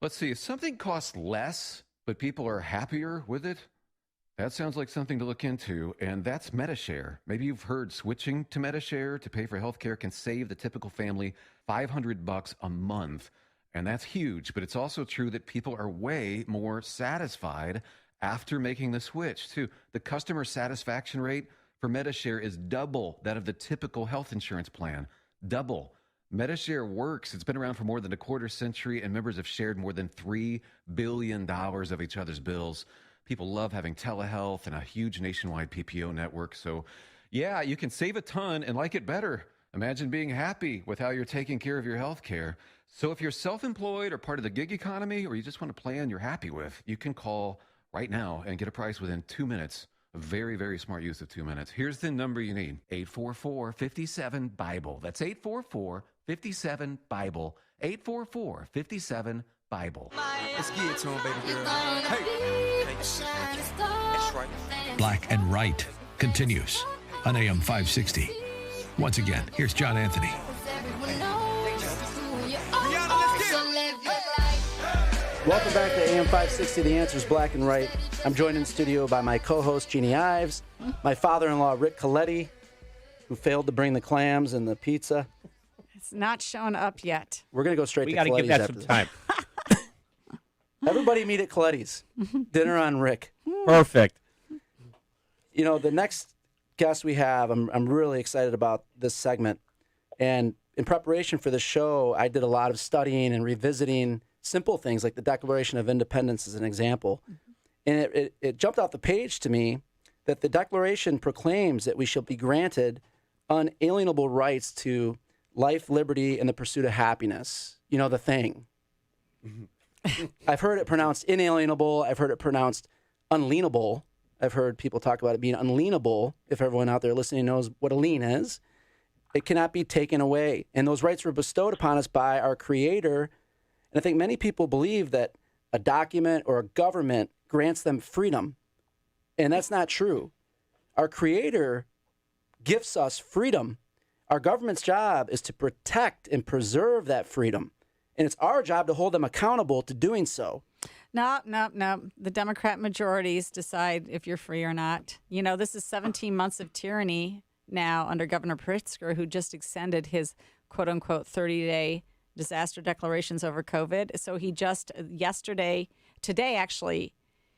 Let's see, if something costs less, but people are happier with it, that sounds like something to look into, and that's MediShare. Maybe you've heard switching to MediShare to pay for healthcare can save the typical family $500 a month, and that's huge, but it's also true that people are way more satisfied after making the switch, too. The customer satisfaction rate for MediShare is double that of the typical health insurance plan. Double. MediShare works. It's been around for more than a quarter century, and members have shared more than $3 billion of each other's bills. People love having telehealth and a huge nationwide PPO network. So, yeah, you can save a ton and like it better. Imagine being happy with how you're taking care of your health care. So if you're self-employed or part of the gig economy, or you just want a plan you're happy with, you can call right now and get a price within 2 minutes A very, very smart use of 2 minutes. Here's the number you need. 844-57-BIBLE. That's 844-57-BIBLE. 844-57-BIBLE. Let's get it to him, baby girl. Hey. That's right. Black and Right continues on AM 560. Once again, here's John Anthony. Welcome back to AM 560, The Answer's Black and Right. I'm joined in the studio by my co-host, Jeannie Ives, my father-in-law, Rick Coletti, who failed to bring the clams and the pizza. It's not shown up yet. We're going to go straight We to got to Coletti's give that after some this. time. Everybody meet at Coletti's. Dinner on Rick. Perfect. You know, the next guest we have, I'm really excited about this segment. And in preparation for the show, I did a lot of studying and revisiting simple things like the Declaration of Independence as an example. And it jumped off the page to me that the Declaration proclaims that we shall be granted unalienable rights to life, liberty, and the pursuit of happiness. You know, the thing. I've heard it pronounced inalienable. I've heard it pronounced unalienable. I've heard people talk about it being unalienable. If everyone out there listening knows what a lien is, it cannot be taken away. And those rights were bestowed upon us by our Creator. And I think many people believe that a document or a government grants them freedom. And that's not true. Our Creator gifts us freedom. Our government's job is to protect and preserve that freedom. And it's our job to hold them accountable to doing so. No. The Democrat majorities decide if you're free or not. You know, this is 17 months of tyranny now under Governor Pritzker, who just extended his quote-unquote 30-day disaster declarations over COVID. So he just today actually,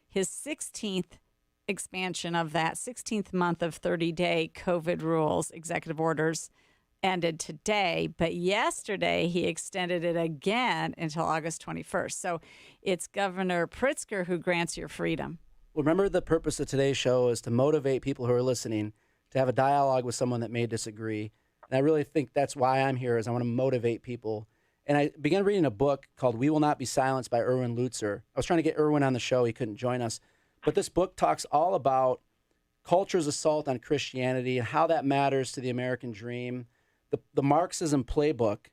his 16th expansion of that 16th month of 30-day COVID rules, executive orders, ended today, but yesterday he extended it again until August 21st. So it's Governor Pritzker who grants your freedom. Well, remember, the purpose of today's show is to motivate people who are listening to have a dialogue with someone that may disagree. And I really think that's why I'm here, is I want to motivate people. And I began reading a book called We Will Not Be Silenced by Erwin Lutzer. I was trying to get Erwin on the show. He couldn't join us. But this book talks all about culture's assault on Christianity and how that matters to the American dream. The Marxism playbook,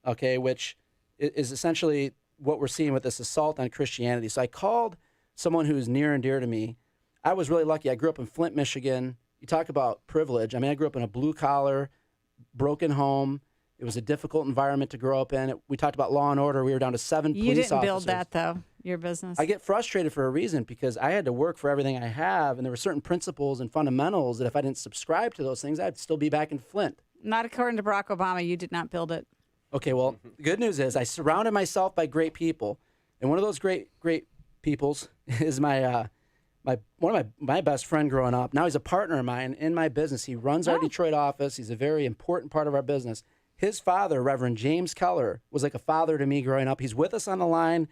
okay, which is essentially what we're seeing with this assault on Christianity. So I called someone who's near and dear to me. I was really lucky. I grew up in Flint, Michigan. You talk about privilege. I mean, I grew up in a blue-collar, broken home. It was a difficult environment to grow up in. We talked about law and order. We were down to 7 police officers. You didn't build that, though, your business. I get frustrated for a reason, because I had to work for everything I have, and there were certain principles and fundamentals that if I didn't subscribe to those things, I'd still be back in Flint. Not according to Barack Obama. You did not build it. Okay, well, the good news is I surrounded myself by great people, and one of those great peoples is my best friend growing up. Now he's a partner of mine in my business. He runs our Detroit office. He's a very important part of our business. His father, Reverend James Keller, was like a father to me growing up. He's with us on the line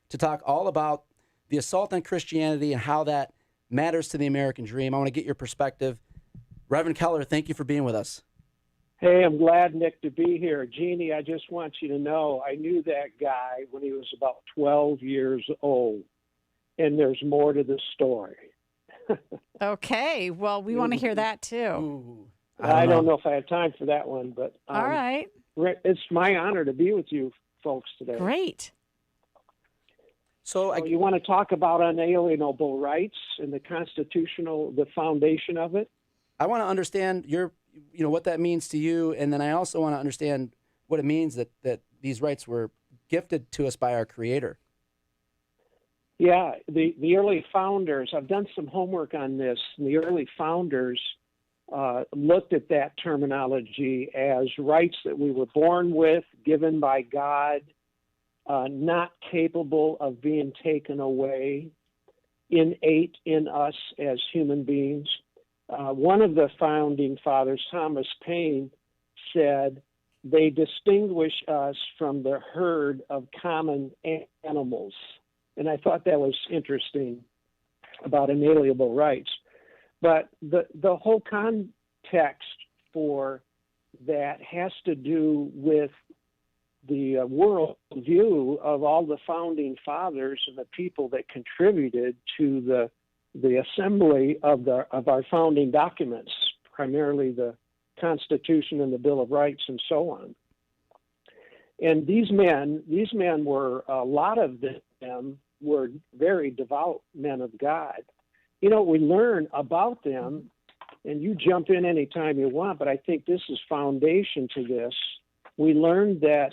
to talk all about the assault on Christianity and how that matters to the American dream. I want to get your perspective. Reverend Keller, thank you for being with us. Hey, I'm glad, Nick, to be here. Jeannie, I just want you to know I knew that guy when he was about 12 years old, and there's more to the story. Okay, well, we want to hear that, too. Ooh, I don't know if I have time for that one, but all right. It's my honor to be with you folks today. Great. So you want to talk about unalienable rights and the foundation of it? I want to understand what that means to you, and then I also want to understand what it means that these rights were gifted to us by our Creator. Yeah, the early founders, I've done some homework on this, and the early founders looked at that terminology as rights that we were born with, given by God, not capable of being taken away, innate in us as human beings. One of the founding fathers, Thomas Paine, said they distinguish us from the herd of common animals. And I thought that was interesting about inalienable rights. But the whole context for that has to do with the world view of all the founding fathers and the people that contributed to the assembly of our founding documents, primarily the Constitution and the Bill of Rights and so on. And these men were, a lot of them were very devout men of God. You know, we learn about them, and you jump in anytime you want, but I think this is foundation to this. We learned that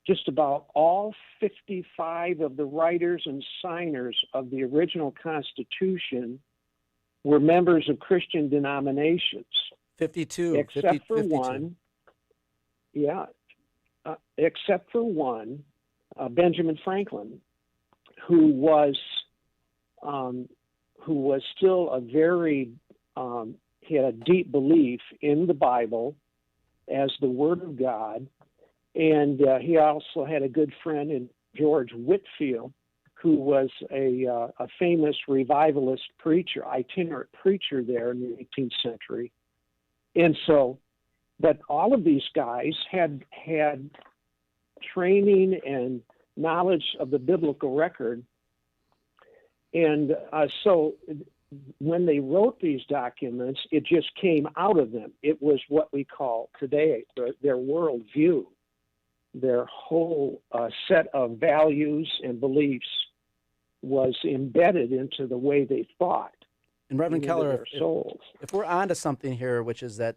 just about all 55 of the writers and signers of the original Constitution were members of Christian denominations. 52. Except for 52. one. Yeah. Except for one, Benjamin Franklin, who was still a very, he had a deep belief in the Bible as the Word of God. And he also had a good friend in George Whitefield, who was a famous revivalist preacher, itinerant preacher there in the 18th century. And so, but all of these guys had training and knowledge of the biblical record. And so when they wrote these documents, it just came out of them. It was what we call today their worldview. Their whole set of values and beliefs was embedded into the way they thought. And Reverend Keller, souls. If we're onto something here, which is that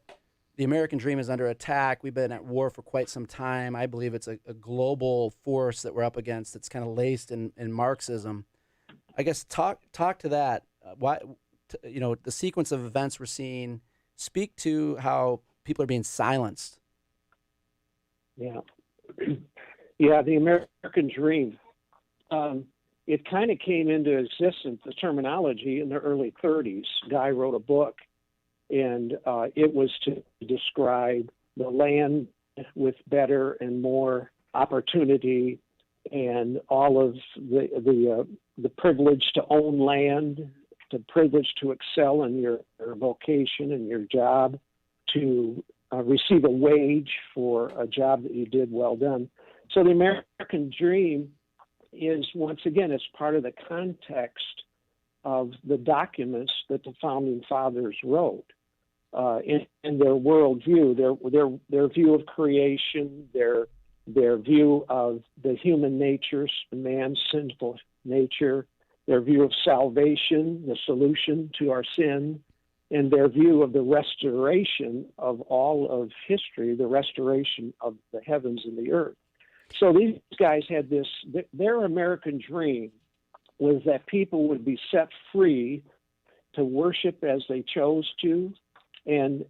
the American dream is under attack, we've been at war for quite some time. I believe it's a global force that we're up against that's kind of laced in Marxism. I guess talk to that. The sequence of events we're seeing, speak to how people are being silenced. Yeah. Yeah, the American dream. It kind of came into existence, the terminology, in the early 30s. A guy wrote a book, and it was to describe the land with better and more opportunity and all of the privilege to own land, the privilege to excel in your vocation and your job, to receive a wage for a job that you did well done. So the American dream is, once again, it's part of the context of the documents that the founding fathers wrote in their worldview, their view of creation, their view of the human nature, man's sinful nature, their view of salvation, the solution to our sin, and their view of the restoration of all of history, the restoration of the heavens and the earth. So these guys had this, their American dream was that people would be set free to worship as they chose to and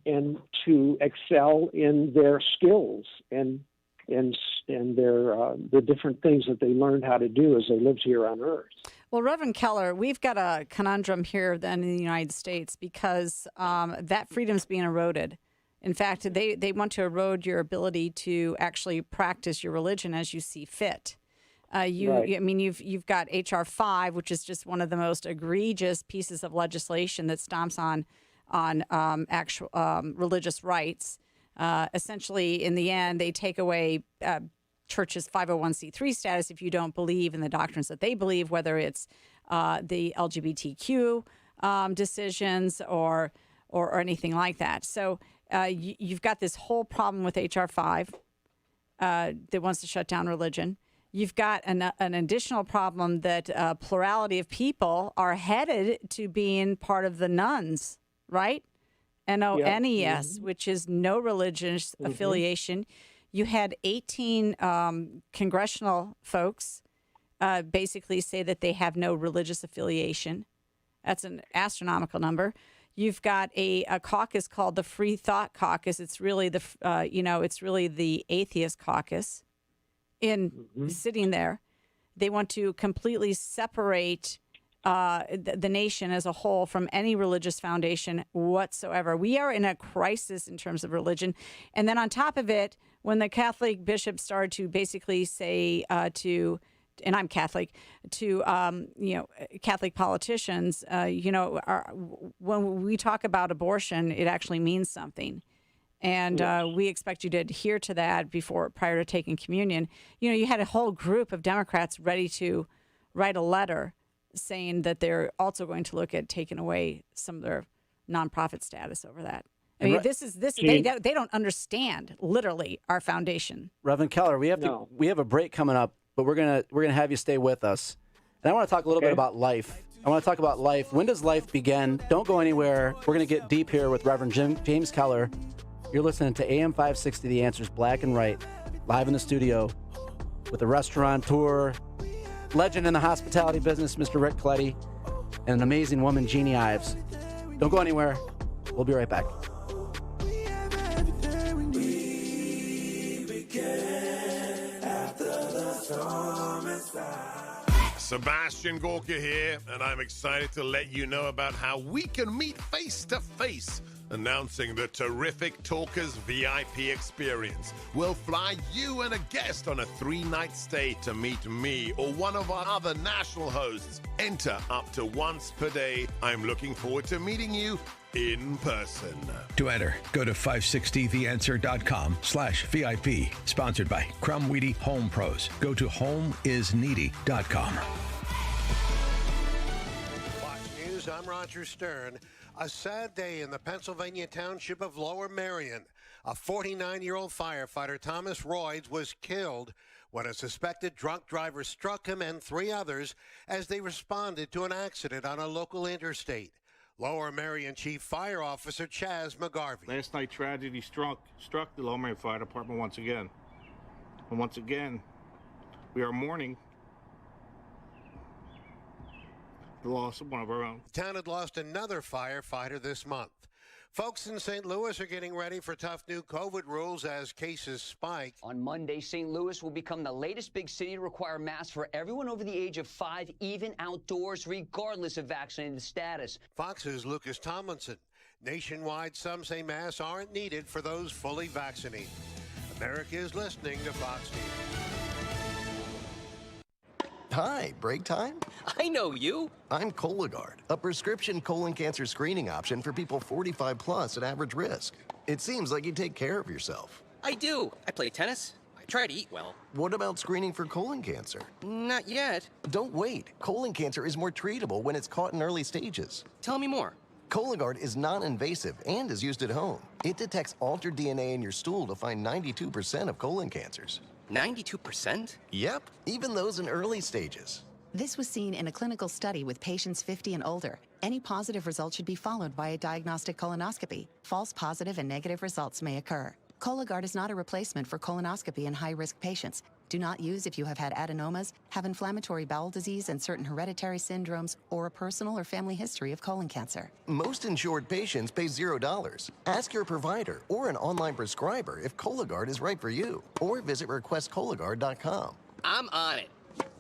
to excel in their skills and their the different things that they learned how to do as they lived here on earth. Well, Reverend Keller, we've got a conundrum here then in the United States because that freedom's being eroded. In fact, they want to erode your ability to actually practice your religion as you see fit. Right. I mean, you've got H.R. 5, which is just one of the most egregious pieces of legislation that stomps on actual religious rights. Essentially, in the end, they take away churches' 501c3 status if you don't believe in the doctrines that they believe, whether it's the LGBTQ decisions or anything like that. So you've got this whole problem with H.R. 5 that wants to shut down religion. You've got an additional problem that a plurality of people are headed to being part of the nuns, right? NONES, which is no religious affiliation. You had 18 congressional folks basically say that they have no religious affiliation. That's an astronomical number. You've got a caucus called the Free Thought Caucus. It's really the atheist caucus sitting there. They want to completely separate the nation as a whole from any religious foundation whatsoever. We are in a crisis in terms of religion. And then on top of it, when the Catholic bishops started to basically say and I'm Catholic, to Catholic politicians, when we talk about abortion, it actually means something. And we expect you to adhere to that prior to taking communion. You had a whole group of Democrats ready to write a letter saying that they're also going to look at taking away some of their nonprofit status over that. I mean, they don't understand literally our foundation. Reverend Keller, we have a break coming up, but we're gonna have you stay with us. And I want to talk a little bit about life. I want to talk about life. When does life begin? Don't go anywhere. We're going to get deep here with Reverend James Keller. You're listening to AM 560, The Answers, Black and Right, live in the studio with the restaurateur, legend in the hospitality business, Mr. Rick Cletty, and an amazing woman, Jeannie Ives. Don't go anywhere. We'll be right back. Sebastian Gorka here, and I'm excited to let you know about how we can meet face to face. Announcing the terrific Talkers VIP experience. We'll fly you and a guest on a 3-night stay to meet me or one of our other national hosts. Enter up to once per day. I'm looking forward to meeting you in person. To enter, go to 560theanswer.com/VIP. Sponsored by Crumweedy Home Pros. Go to homeisneedy.com. Fox News, I'm Roger Stern. A sad day in the Pennsylvania township of Lower Merion. A 49-year-old firefighter, Thomas Royds, was killed when a suspected drunk driver struck him and 3 others as they responded to an accident on a local interstate. Lower Merion Chief Fire Officer Chaz McGarvey. Last night, tragedy struck the Lower Merion Fire Department once again. And once again, we are mourning the loss of one of our own. The town had lost another firefighter this month. Folks in St. Louis are getting ready for tough new COVID rules as cases spike. On Monday, St. Louis will become the latest big city to require masks for everyone over the age of 5, even outdoors, regardless of vaccinated status. Fox's Lucas Tomlinson. Nationwide, some say masks aren't needed for those fully vaccinated. America is listening to Fox News. Hi, break time? I know you. I'm Cologuard, a prescription colon cancer screening option for people 45 plus at average risk. It seems like you take care of yourself. I do. I play tennis. I try to eat well. What about screening for colon cancer? Not yet. Don't wait. Colon cancer is more treatable when it's caught in early stages. Tell me more. Cologuard is non-invasive and is used at home. It detects altered DNA in your stool to find 92% of colon cancers. 92%? Yep, even those in early stages. This was seen in a clinical study with patients 50 and older. Any positive result should be followed by a diagnostic colonoscopy. False positive and negative results may occur. Cologuard is not a replacement for colonoscopy in high-risk patients. Do not use if you have had adenomas, have inflammatory bowel disease and certain hereditary syndromes, or a personal or family history of colon cancer. Most insured patients pay $0. Ask your provider or an online prescriber if Cologuard is right for you, or visit requestcologuard.com. I'm on it.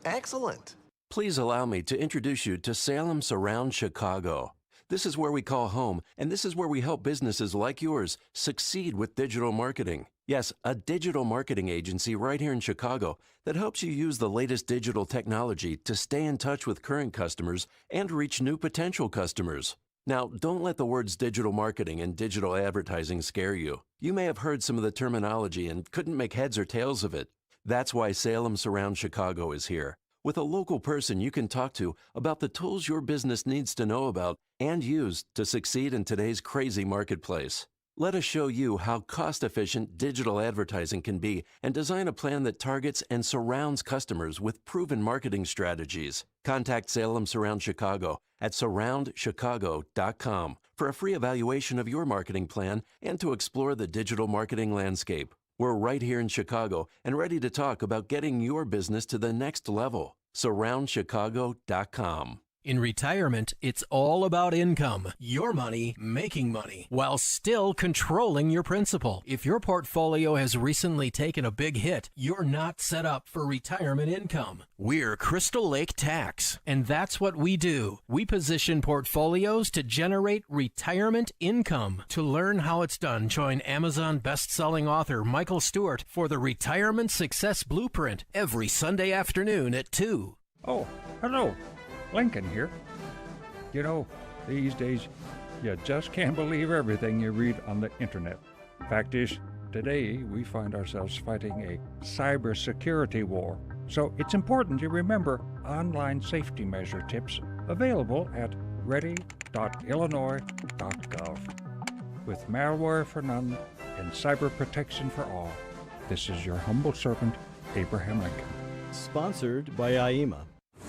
Excellent. Please allow me to introduce you to Salem Surround Chicago. This is where we call home, and this is where we help businesses like yours succeed with digital marketing. Yes, a digital marketing agency right here in Chicago that helps you use the latest digital technology to stay in touch with current customers and reach new potential customers. Now, don't let the words digital marketing and digital advertising scare you. You may have heard some of the terminology and couldn't make heads or tails of it. That's why Salem Surround Chicago is here. With a local person you can talk to about the tools your business needs to know about and use to succeed in today's crazy marketplace. Let us show you how cost-efficient digital advertising can be and design a plan that targets and surrounds customers with proven marketing strategies. Contact Salem Surround Chicago at surroundchicago.com for a free evaluation of your marketing plan and to explore the digital marketing landscape. We're right here in Chicago and ready to talk about getting your business to the next level. surroundchicago.com. In retirement, it's all about income, your money making money, while still controlling your principal. If your portfolio has recently taken a big hit, you're not set up for retirement income. We're Crystal Lake Tax, and that's what we do. We position portfolios to generate retirement income. To learn how it's done, join Amazon best-selling author Michael Stewart for the Retirement Success Blueprint every Sunday afternoon at 2. Oh, hello. Lincoln here. You know, these days, you just can't believe everything you read on the internet. Fact is, today we find ourselves fighting a cybersecurity war. So it's important you remember online safety measure tips Available at ready.illinois.gov. With malware for none and cyber protection for all, this is your humble servant, Abraham Lincoln. Sponsored by AIMA.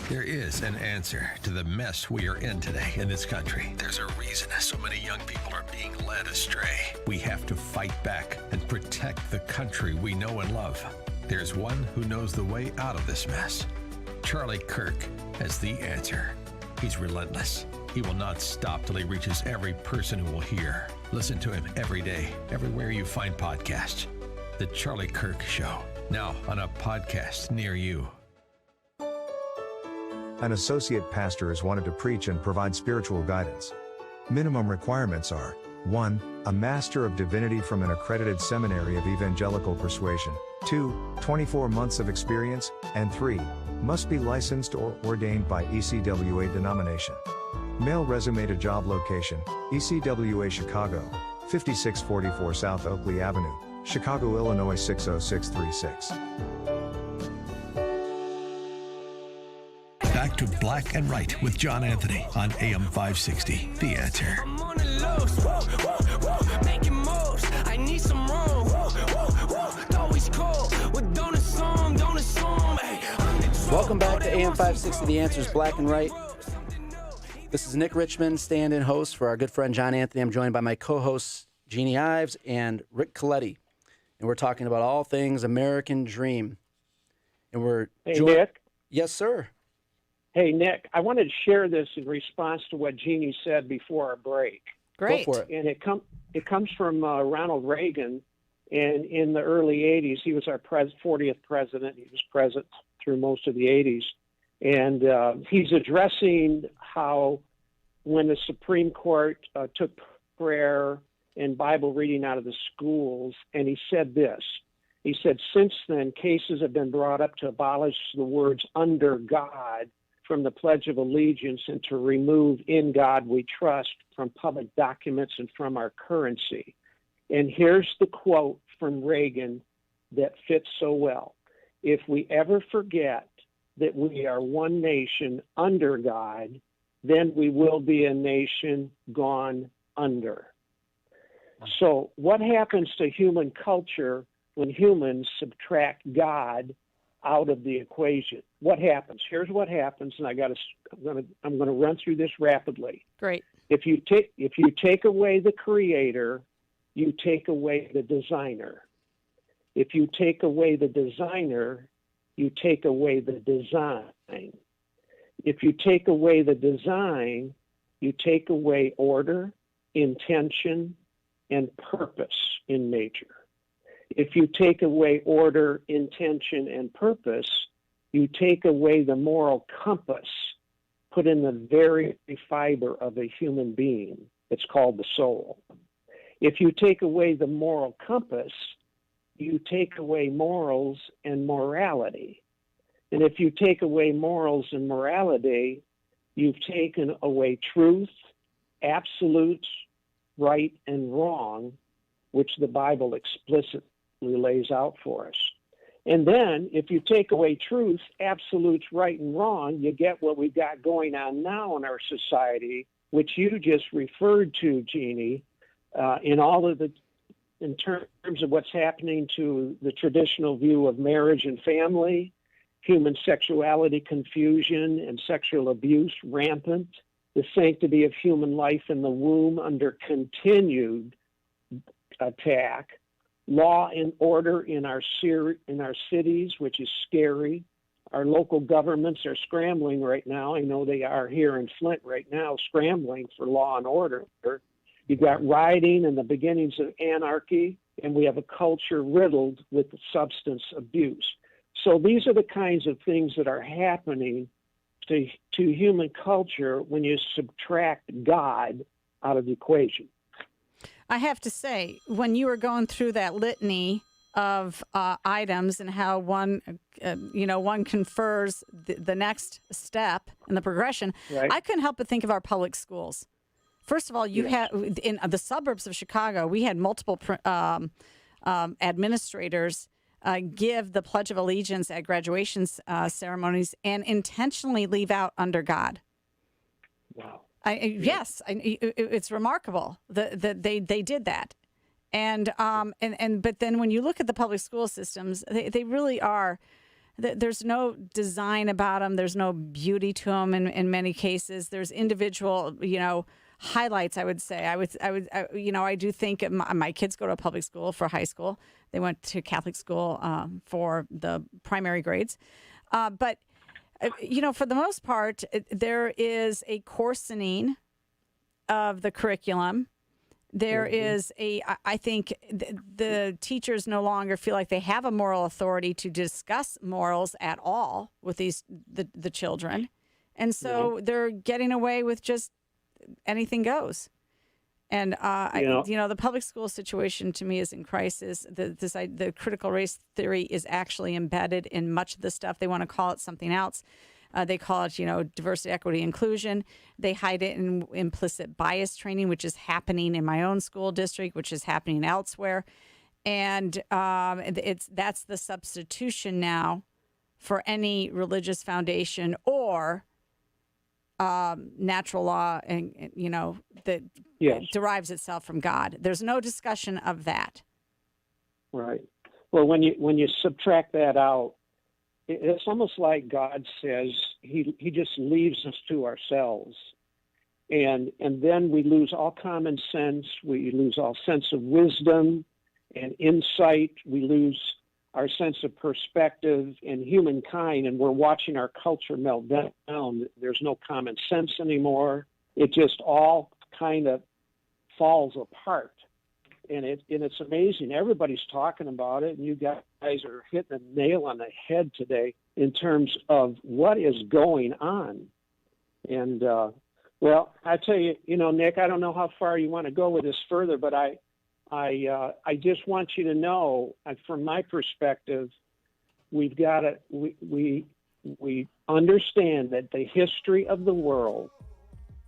There is an answer to the mess we are in today in this country. There's a reason so many young people are being led astray. We have to fight back and protect the country we know and love. There's one who knows the way out of this mess. Charlie Kirk has the answer. He's relentless. He will not stop till he reaches every person who will hear. Listen to him every day, everywhere you find podcasts. The Charlie Kirk Show, now on a podcast near you. An associate pastor is wanted to preach and provide spiritual guidance. Minimum requirements are 1. A Master of Divinity from an accredited seminary of evangelical persuasion, 2. 24 months of experience, and 3. Must be licensed or ordained by ECWA denomination. Mail resume to job location, ECWA Chicago, 5644 South Oakley Avenue, Chicago, Illinois 60636. Back to Black and Right with John Anthony on AM 560. The Answer. Welcome back to AM 560, The Answer's Black and Right. This is Nick Richmond, stand-in host for our good friend John Anthony. I'm joined by my co-hosts Jeannie Ives and Rick Coletti. And we're talking about all things American Dream. And we're Nick. Yes, sir. Hey, Nick, I wanted to share this in response to what Jeannie said before our break. Great. Go for it. And it comes from Ronald Reagan. And in the early 80s, he was our 40th president. He was president through most of the 80s. And he's addressing how when the Supreme Court took prayer and Bible reading out of the schools, and he said this. He said, since then, cases have been brought up to abolish the words under God from the Pledge of Allegiance and to remove in God we trust from public documents and from our currency. And here's the quote from Reagan that fits so well. If we ever forget that we are one nation under God, then we will be a nation gone under. So what happens to human culture when humans subtract God out of the equation? What happens? Here's what happens, and I'm going to run through this rapidly. Great. If you take away the creator, you take away the designer. If you take away the designer, you take away the design. If you take away the design, you take away order, intention, and purpose in nature. If you take away order, intention, and purpose, you take away the moral compass put in the very fiber of a human being. It's called the soul. If you take away the moral compass, you take away morals and morality. And if you take away morals and morality, you've taken away truth, absolutes, right and wrong, which the Bible explicitly lays out for us. And then if you take away truth, absolutes, right and wrong, you get what we've got going on now in our society, which you just referred to, Jeannie, in terms of what's happening to the traditional view of marriage and family, human sexuality confusion and sexual abuse rampant, the sanctity of human life in the womb under continued attack, law and order in our cities, which is scary. Our local governments are scrambling right now. I know they are here in Flint right now, scrambling for law and order. You've got rioting and the beginnings of anarchy, and we have a culture riddled with substance abuse. So these are the kinds of things that are happening to human culture when you subtract God out of the equation. I have to say, when you were going through that litany of items and how one confers the next step in the progression, right. I couldn't help but think of our public schools. First of all, you had in the suburbs of Chicago, we had multiple administrators give the Pledge of Allegiance at graduation ceremonies and intentionally leave out under God. Wow. It's remarkable that they did that. And but then when you look at the public school systems, they really are. There's no design about them. There's no beauty to them in many cases. There's individual, highlights. I would say. I do think my kids go to a public school for high school. They went to Catholic school for the primary grades, but for the most part, there is a coarsening of the curriculum. There is I think the teachers no longer feel like they have a moral authority to discuss morals at all with the children. And so they're getting away with just anything goes. And, the public school situation to me is in crisis. The critical race theory is actually embedded in much of the stuff. They want to call it something else. They call it, diversity, equity, inclusion. They hide it in implicit bias training, which is happening in my own school district, which is happening elsewhere. And that's the substitution now for any religious foundation or natural law, and that derives itself from God. There's no discussion of that. Right. Well, when you subtract that out, it's almost like God says he just leaves us to ourselves. And then we lose all common sense. We lose all sense of wisdom and insight. We lose our sense of perspective in humankind, and we're watching our culture melt down. There's no common sense anymore. It just all kind of falls apart. And it's amazing. Everybody's talking about it, and you guys are hitting a nail on the head today in terms of what is going on. And, I tell you, Nick, I don't know how far you want to go with this further, but I just want you to know, from my perspective, we've got to, we understand that the history of the world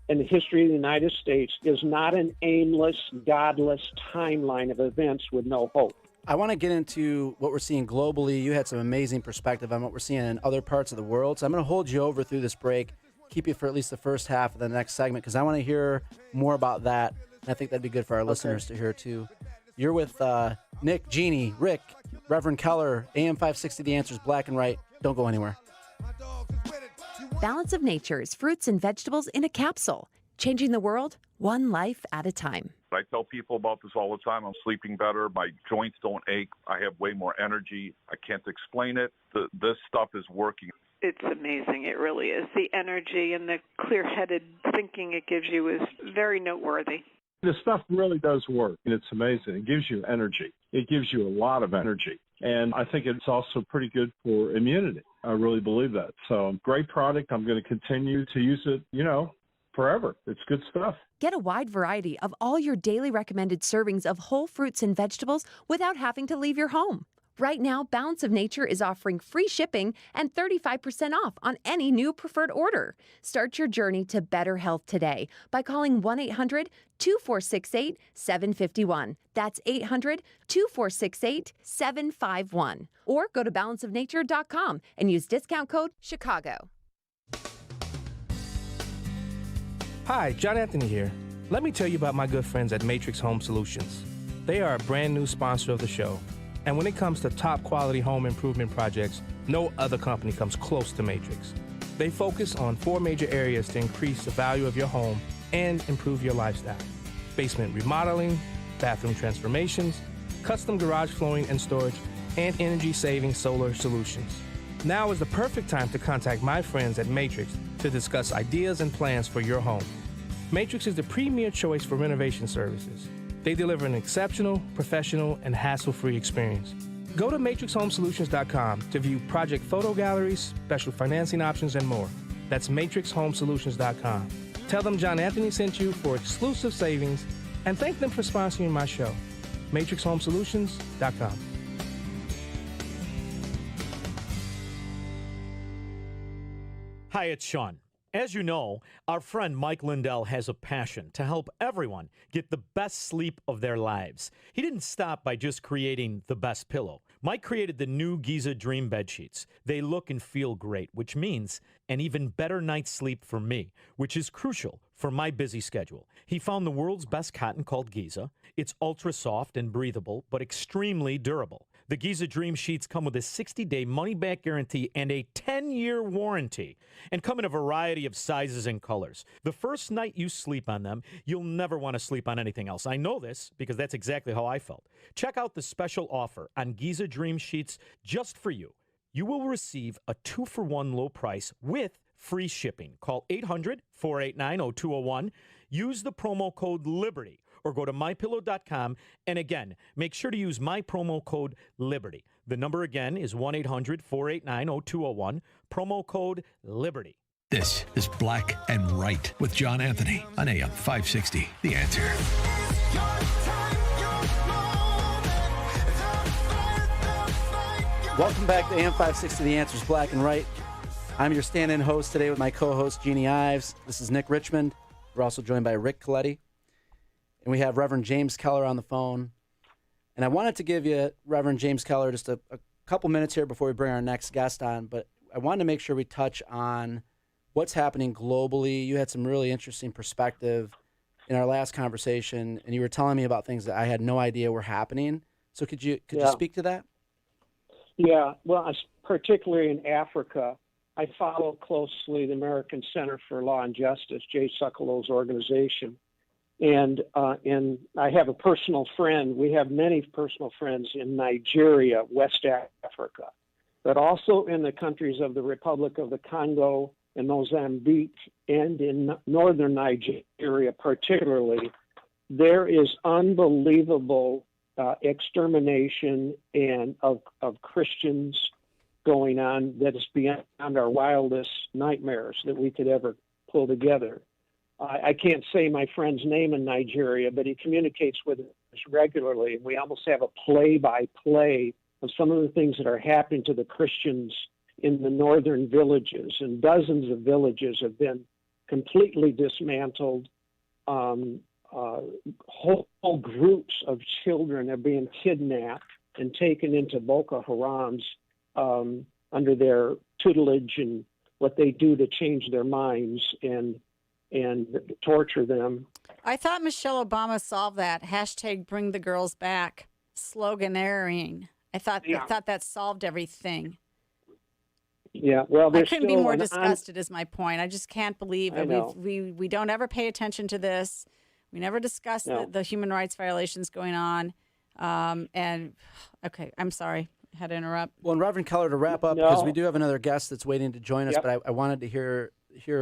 and the history of the United States is not an aimless, godless timeline of events with no hope. I want to get into what we're seeing globally. You had some amazing perspective on what we're seeing in other parts of the world. So I'm going to hold you over through this break, keep you for at least the first half of the next segment, because I want to hear more about that. And I think that'd be good for our listeners to hear, too. You're with Nick, Jeannie, Rick, Reverend Keller, AM 560, The Answer's Black and Right. Don't go anywhere. Balance of Nature's fruits and vegetables in a capsule, changing the world one life at a time. I tell people about this all the time. I'm sleeping better. My joints don't ache. I have way more energy. I can't explain it. This stuff is working. It's amazing. It really is. The energy and the clear-headed thinking it gives you is very noteworthy. The stuff really does work, and it's amazing. It gives you energy. It gives you a lot of energy. And I think it's also pretty good for immunity. I really believe that. So great product. I'm going to continue to use it, forever. It's good stuff. Get a wide variety of all your daily recommended servings of whole fruits and vegetables without having to leave your home. Right now, Balance of Nature is offering free shipping and 35% off on any new preferred order. Start your journey to better health today by calling 1-800-2468-751. That's 800-2468-751. Or go to balanceofnature.com and use discount code CHICAGO. Hi, John Anthony here. Let me tell you about my good friends at Matrix Home Solutions. They are a brand new sponsor of the show. And when it comes to top quality home improvement projects, no other company comes close to Matrix. They focus on 4 major areas to increase the value of your home and improve your lifestyle: basement remodeling, bathroom transformations, custom garage flooring and storage, and energy-saving solar solutions. Now is the perfect time to contact my friends at Matrix to discuss ideas and plans for your home. Matrix is the premier choice for renovation services. They deliver an exceptional, professional, and hassle-free experience. Go to matrixhomesolutions.com to view project photo galleries, special financing options, and more. That's matrixhomesolutions.com. Tell them John Anthony sent you for exclusive savings, and thank them for sponsoring my show. matrixhomesolutions.com. Hi, it's Sean. As you know, our friend Mike Lindell has a passion to help everyone get the best sleep of their lives. He didn't stop by just creating the best pillow. Mike created the new Giza Dream bed sheets. They look and feel great, which means an even better night's sleep for me, which is crucial for my busy schedule. He found the world's best cotton called Giza. It's ultra soft and breathable, but extremely durable. The Giza Dream Sheets come with a 60-day money-back guarantee and a 10-year warranty, and come in a variety of sizes and colors. The first night you sleep on them, you'll never want to sleep on anything else. I know this because that's exactly how I felt. Check out the special offer on Giza Dream Sheets just for you. You will receive a 2-for-1 low price with free shipping. Call 800-489-0201. Use the promo code LIBERTY or go to mypillow.com. And again, make sure to use my promo code LIBERTY. The number again is 1-800-489-0201. Promo code LIBERTY. This is Black and Right with John Anthony on AM 560. The Answer. Welcome back to AM 560, The Answer's Black and Right. I'm your stand-in host today with my co-host, Jeannie Ives. This is Nick Richmond. We're also joined by Rick Coletti. And we have Reverend James Keller on the phone. And I wanted to give you, Reverend James Keller, just a couple minutes here before we bring our next guest on. But I wanted to make sure we touch on what's happening globally. You had some really interesting perspective in our last conversation, and you were telling me about things that I had no idea were happening. So could you speak to that? Yeah, well, particularly in Africa, I follow closely the American Center for Law and Justice, Jay Sekulo's organization. And I have a personal friend. We have many personal friends in Nigeria, West Africa, but also in the countries of the Republic of the Congo and Mozambique, and in northern Nigeria particularly. There is unbelievable extermination and of Christians going on that is beyond our wildest nightmares that we could ever pull together. I can't say my friend's name in Nigeria, but he communicates with us regularly. We almost have a play-by-play of some of the things that are happening to the Christians in the northern villages. And dozens of villages have been completely dismantled. Whole groups of children are being kidnapped and taken into Boko Haram's under their tutelage and what they do to change their minds and torture them. I thought Michelle Obama solved that. # bring the girls back. Sloganeering. I thought that solved everything. Yeah, well, I couldn't be more disgusted is my point. I just can't believe it. We don't ever pay attention to this. We never discuss the human rights violations going on. Okay, I'm sorry. I had to interrupt. Well, and Reverend Keller, to wrap up, because we do have another guest that's waiting to join us, but I wanted to hear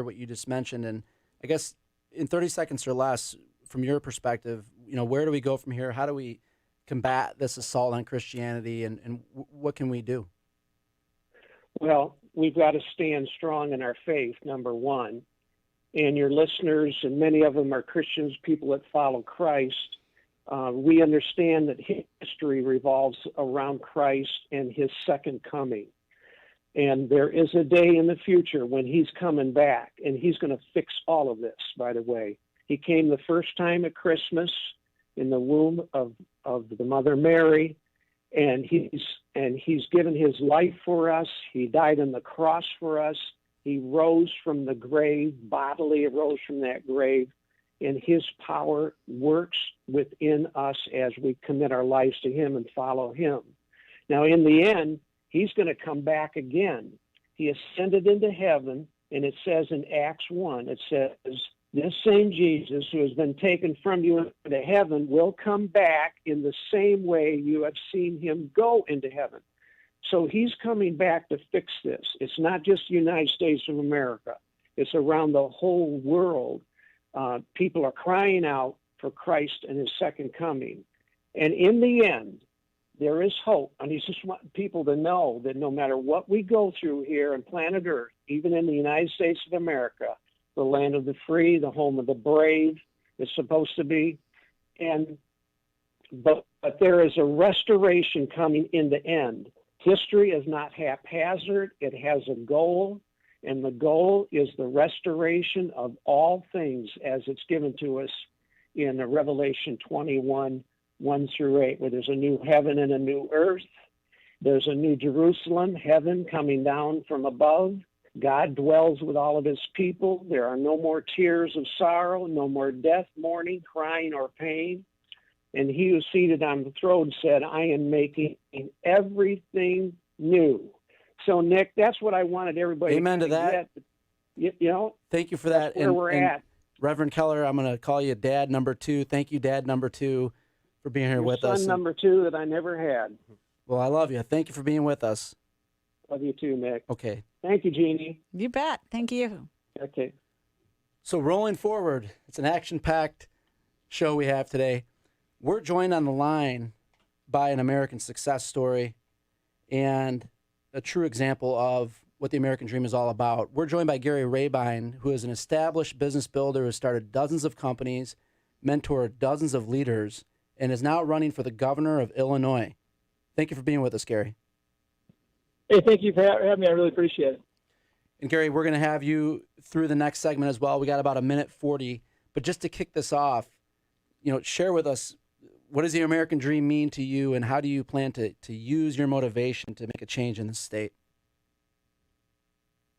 what you just mentioned. And I guess in 30 seconds or less, from your perspective, where do we go from here? How do we combat this assault on Christianity, and what can we do? Well, we've got to stand strong in our faith, number one. And your listeners, and many of them are Christians, people that follow Christ. We understand that history revolves around Christ and his second coming. And there is a day in the future when he's coming back, and he's going to fix all of this, by the way. He came the first time at Christmas in the womb of the Mother Mary, and he's given his life for us. He died on the cross for us. He rose from the grave, bodily arose from that grave, and his power works within us as we commit our lives to him and follow him. Now, in the end, he's going to come back again. He ascended into heaven, and it says in Acts 1, it says, this same Jesus who has been taken from you into heaven will come back in the same way you have seen him go into heaven. So he's coming back to fix this. It's not just the United States of America. It's around the whole world. People are crying out for Christ and his second coming. And in the end, there is hope. And he just wants people to know that no matter what we go through here on planet Earth, even in the United States of America, the land of the free, the home of the brave, it's supposed to be. But there is a restoration coming in the end. History is not haphazard. It has a goal. And the goal is the restoration of all things as it's given to us in Revelation 21, 1-8, where there's a new heaven and a new earth. There's a new Jerusalem, heaven coming down from above. God dwells with all of his people. There are no more tears of sorrow, no more death, mourning, crying, or pain. And he who seated on the throne said, I am making everything new. So, Nick, that's what I wanted everybody Amen to that. Get. You know, thank you for that. Where we're at. Reverend Keller, I'm going to call you Dad number 2. Thank you, Dad number 2, for being here with us. Son number 2 that I never had. Well, I love you. Thank you for being with us. Love you too, Nick. Okay. Thank you, Jeannie. You bet. Thank you. Okay. So rolling forward, it's an action-packed show we have today. We're joined on the line by an American success story and a true example of what the American dream is all about. We're joined by Gary Rabine, who is an established business builder who has started dozens of companies, mentored dozens of leaders, and is now running for the governor of Illinois. Thank you for being with us, Gary. Hey, thank you for having me. I really appreciate it. And Gary, we're going to have you through the next segment as well. We got about 1:40, but just to kick this off, share with us, what does the American dream mean to you, and how do you plan to use your motivation to make a change in the state?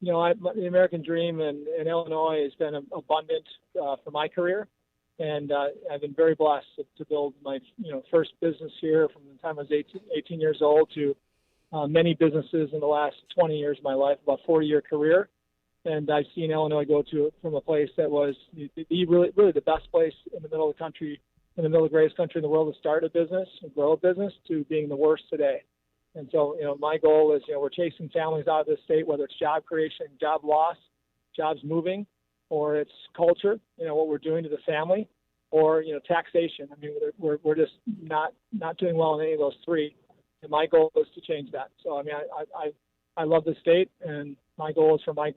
The American dream in Illinois has been abundant for my career, and I've been very blessed to build my first business here from the time I was 18 years old to many businesses in the last 20 years of my life, about a 40-year career. And I've seen Illinois go from a place that was really the best place in the middle of the country, in the middle of the greatest country in the world to start a business and grow a business, to being the worst today. And so, my goal is, we're chasing families out of this state, whether it's job creation, job loss, jobs moving, or it's culture, what we're doing to the family, or, taxation. I mean, we're just not doing well in any of those three. And my goal is to change that. So, I mean, I love the state, and my goal is for my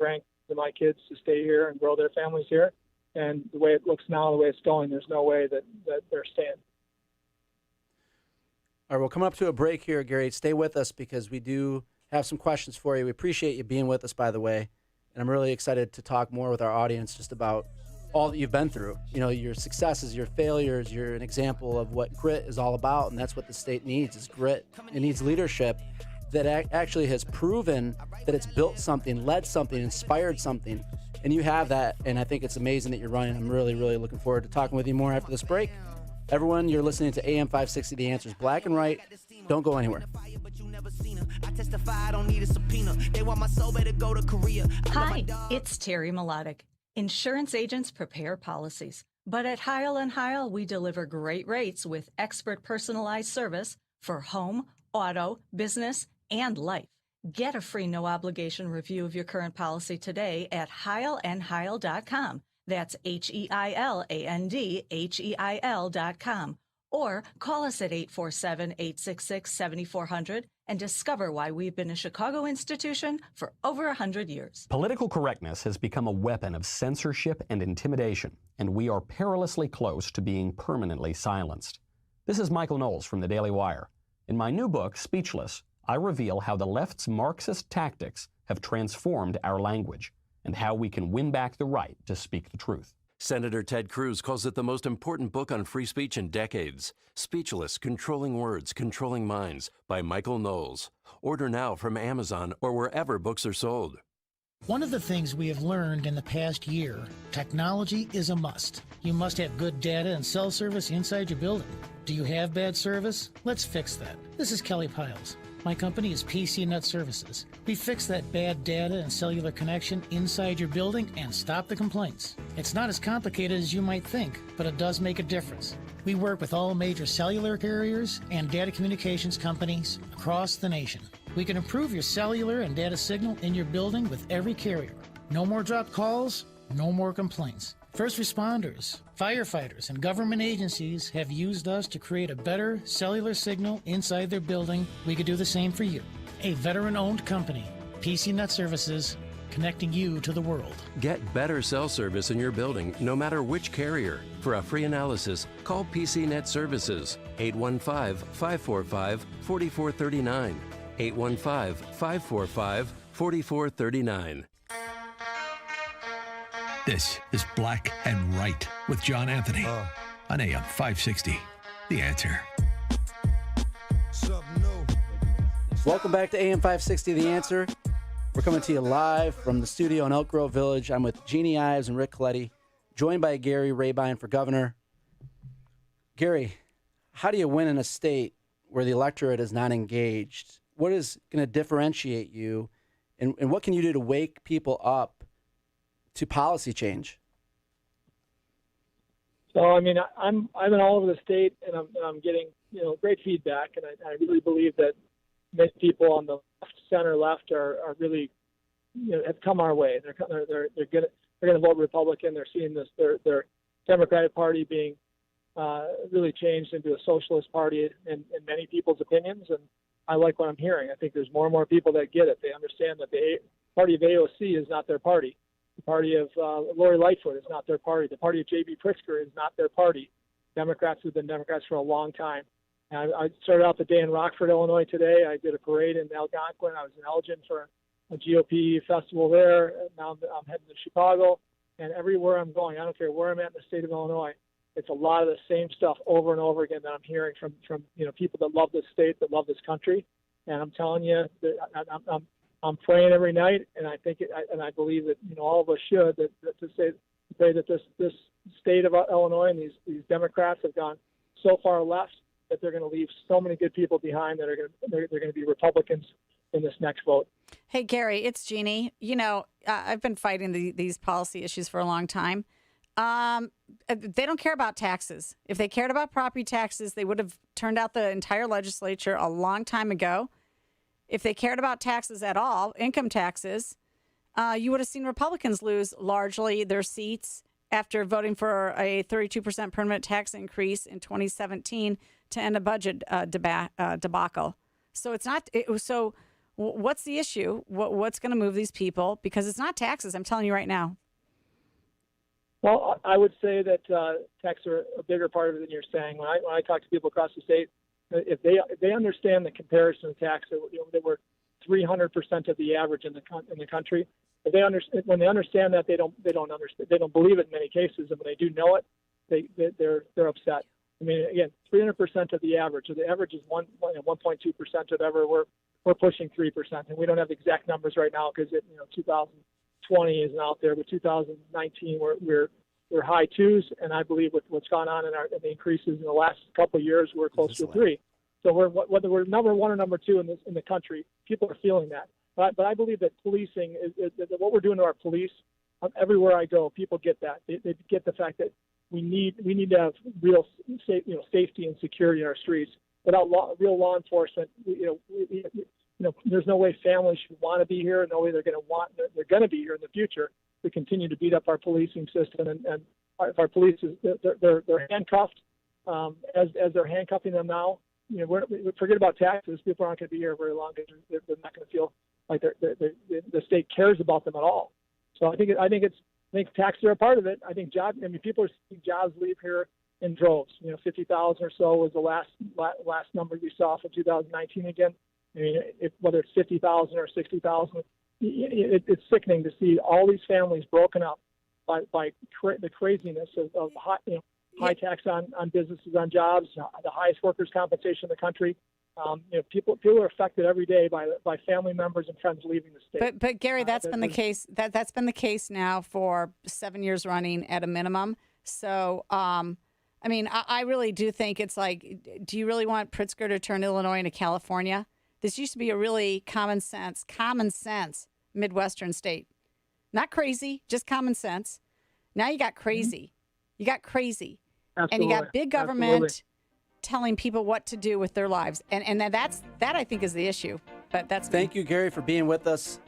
kids to stay here and grow their families here. And the way it looks now, the way it's going, there's no way that they're staying. All right, we'll come up to a break here, Gary. Stay with us because we do have some questions for you. We appreciate you being with us, by the way. And I'm really excited to talk more with our audience just about all that you've been through. Your successes, your failures. You're an example of what grit is all about, and that's what the state needs, is grit. It needs leadership that actually has proven that it's built something, led something, inspired something. And you have that, and I think it's amazing that you're running. I'm really, really looking forward to talking with you more after this break. Everyone, you're listening to AM 560, The Answer's Black and Right. Don't go anywhere. Hi, it's Terry Melodic. Insurance agents prepare policies, but at Heil & Heil, we deliver great rates with expert personalized service for home, auto, business, and life. Get a free no-obligation review of your current policy today at heilandheil.com. That's HeilandHeil.com. Or call us at 847-866-7400 and discover why we've been a Chicago institution for over 100 years. Political correctness has become a weapon of censorship and intimidation, and we are perilously close to being permanently silenced. This is Michael Knowles from the Daily Wire. In my new book, Speechless, I reveal how the left's Marxist tactics have transformed our language and how we can win back the right to speak the truth. Senator Ted Cruz calls it the most important book on free speech in decades. Speechless, Controlling Words, Controlling Minds by Michael Knowles. Order now from Amazon or wherever books are sold. One of the things we have learned in the past year, technology is a must. You must have good data and cell service inside your building. Do you have bad service? Let's fix that. This is Kelly Piles. My company is PC Net Services. We fix that bad data and cellular connection inside your building and stop the complaints. It's not as complicated as you might think, but it does make a difference. We work with all major cellular carriers and data communications companies across the nation. We can improve your cellular and data signal in your building with every carrier. No more dropped calls, no more complaints. First responders, firefighters, and government agencies have used us to create a better cellular signal inside their building. We could do the same for you. A veteran-owned company, PC Net Services, connecting you to the world. Get better cell service in your building, no matter which carrier. For a free analysis, call PC Net Services, 815-545-4439, 815-545-4439. This is Black and Right with John Anthony on AM 560. The Answer. Welcome back to AM 560, The Answer. We're coming to you live from the studio in Elk Grove Village. I'm with Jeannie Ives and Rick Coletti, joined by Gary Rabine for governor. Gary, how do you win in a state where the electorate is not engaged? What is going to differentiate you, and what can you do to wake people up to policy change? So, I mean, I'm all over the state, and I'm getting great feedback, and I really believe that many people on the left are really have come our way. They're gonna vote Republican. They're seeing their Democratic Party being really changed into a socialist party in many people's opinions, and I like what I'm hearing. I think there's more and more people that get it. They understand that the party of AOC is not their party. The party of Lori Lightfoot is not their party. The party of J.B. Pritzker is not their party. Democrats have been Democrats for a long time. And I started out the day in Rockford, Illinois today. I did a parade in Algonquin. I was in Elgin for a GOP festival there. Now I'm heading to Chicago. And everywhere I'm going, I don't care where I'm at in the state of Illinois, it's a lot of the same stuff over and over again that I'm hearing from people that love this state, that love this country. And I'm telling you, that I'm praying every night, and I think and I believe that all of us should pray that this state of Illinois and these Democrats have gone so far left that they're going to leave so many good people behind that they're going to be Republicans in this next vote. Hey Gary, it's Jeannie. I've been fighting these policy issues for a long time. They don't care about taxes. If they cared about property taxes, they would have turned out the entire legislature a long time ago. If they cared about taxes at all, income taxes, you would have seen Republicans lose largely their seats after voting for a 32% permanent tax increase in 2017 to end a budget debacle. So it's not. So what's the issue? What's going to move these people? Because it's not taxes. I'm telling you right now. Well, I would say that taxes are a bigger part of it than you're saying. When I talk to people across the state, if they understand the comparison of tax, that we're 300% of the average in the country. If when they understand that, they don't understand. They don't believe it in many cases, and when they do know it, they're upset. I mean, again, 300% of the average. So the average is 1.2% of ever. We're pushing 3%, and we don't have the exact numbers right now because 2020 isn't out there, but 2019 we're high twos, and I believe with what's gone on in the increases in the last couple of years, we're close to 3. So whether we're number 1 or number 2 in the country, people are feeling that. But I believe that policing is what we're doing to our police. Everywhere I go, people get that. They get the fact that we need to have real safety and security in our streets. Without real law enforcement, there's no way families should want to be here. No way they're going to be here in the future. We continue to beat up our policing system, and if our police they're handcuffed as they're handcuffing them now. We forget about taxes. People aren't going to be here very long because they're not going to feel like the state cares about them at all. So I think taxes are a part of it. I think people are seeing jobs leave here in droves. 50,000 or so was the last number you saw for 2019 again. I mean, whether it's 50,000 or 60,000, it's sickening to see all these families broken up by the craziness of high tax on businesses, on jobs, the highest workers' compensation in the country. People are affected every day by family members and friends leaving the state. But Gary, that's been the case. That's been the case now for 7 years running at a minimum. So, I mean, I really do think it's like, do you really want Pritzker to turn Illinois into California? This used to be a really common sense Midwestern state. Not crazy, just common sense. Now you got crazy. You got crazy. Absolutely. And you got big government telling people what to do with their lives. And that I think is the issue. But Thank you, Gary, for being with us.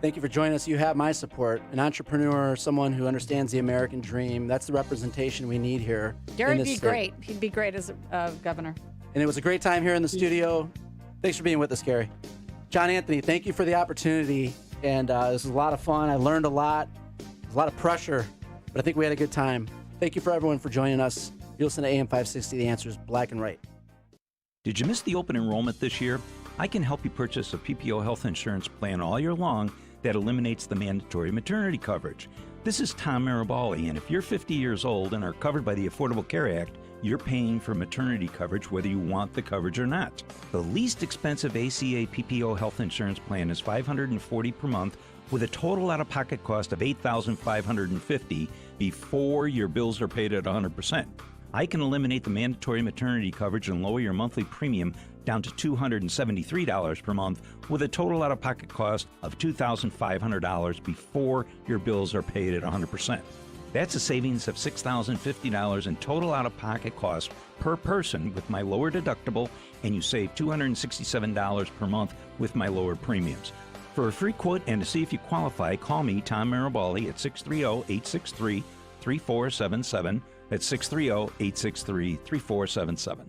Thank you for joining us. You have my support. An entrepreneur, someone who understands the American dream. That's the representation we need here. Gary would be great. He'd be great as a governor. And it was a great time here in the studio. Thanks for being with us, Gary. John Anthony, thank you for the opportunity. And this was a lot of fun. I learned a lot. There's a lot of pressure, but I think we had a good time. Thank you for everyone for joining us. You listen to AM 560, The Answer is Black and Right. Did you miss the open enrollment this year? I can help you purchase a PPO health insurance plan all year long that eliminates the mandatory maternity coverage. This is Tom Marabali, and if you're 50 years old and are covered by the Affordable Care Act, you're paying for maternity coverage whether you want the coverage or not. The least expensive ACA PPO health insurance plan is $540 per month with a total out-of-pocket cost of $8,550 before your bills are paid at 100%. I can eliminate the mandatory maternity coverage and lower your monthly premium down to $273 per month with a total out-of-pocket cost of $2,500 before your bills are paid at 100%. That's a savings of $6,050 in total out-of-pocket costs per person with my lower deductible, and you save $267 per month with my lower premiums. For a free quote and to see if you qualify, call me, Tom Marabali, at 630-863-3477. That's 630-863-3477.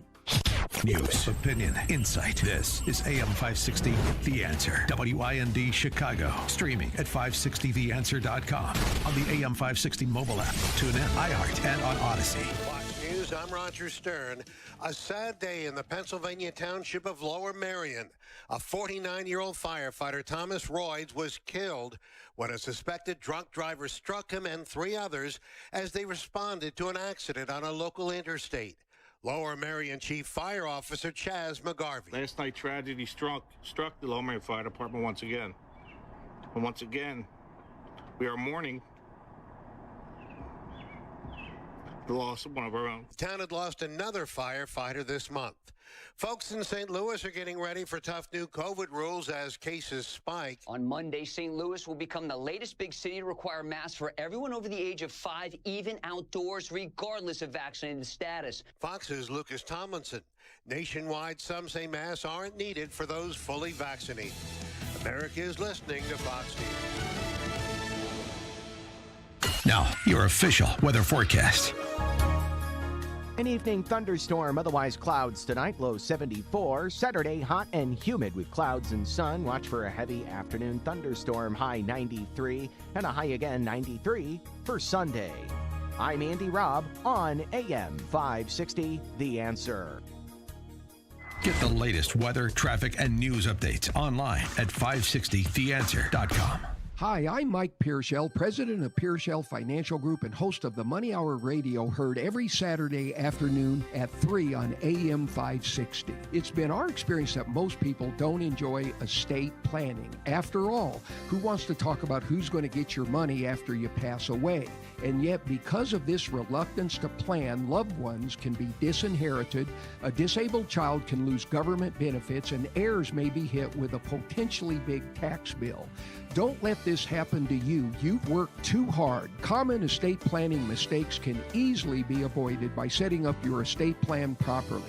News, opinion, insight. This is AM 560, The Answer. WIND Chicago. Streaming at 560theanswer.com. On the AM 560 mobile app. Tune in, iHeart, and on Odyssey. News, I'm Roger Stern. A sad day in the Pennsylvania township of Lower Merion. A 49-year-old firefighter, Thomas Royds, was killed when a suspected drunk driver struck him and 3 others as they responded to an accident on a local interstate. Lower Merion Chief Fire Officer Chaz McGarvey. Last night, tragedy struck the Lower Merion Fire Department once again. And once again, we are mourning the loss of one of our own. The town had lost another firefighter this month. Folks in St. Louis are getting ready for tough new COVID rules as cases spike. On Monday, St. Louis will become the latest big city to require masks for everyone over the age of 5, even outdoors, regardless of vaccinated status. Fox's Lucas Tomlinson. Nationwide, some say masks aren't needed for those fully vaccinated. America is listening to Fox News. Now, your official weather forecast. An evening thunderstorm, otherwise clouds tonight, low 74. Saturday, hot and humid with clouds and sun. Watch for a heavy afternoon thunderstorm, high 93, and a high again 93 for Sunday. I'm Andy Robb on AM 560, The Answer. Get the latest weather, traffic, and news updates online at 560theanswer.com. Hi, I'm Mike Pearshell, president of Pearshell Financial Group and host of the Money Hour Radio, heard every Saturday afternoon at 3 on AM 560. It's been our experience that most people don't enjoy estate planning. After all, who wants to talk about who's going to get your money after you pass away? And yet, because of this reluctance to plan, loved ones can be disinherited, a disabled child can lose government benefits, and heirs may be hit with a potentially big tax bill. Don't let this happen to you. You've worked too hard. Common estate planning mistakes can easily be avoided by setting up your estate plan properly.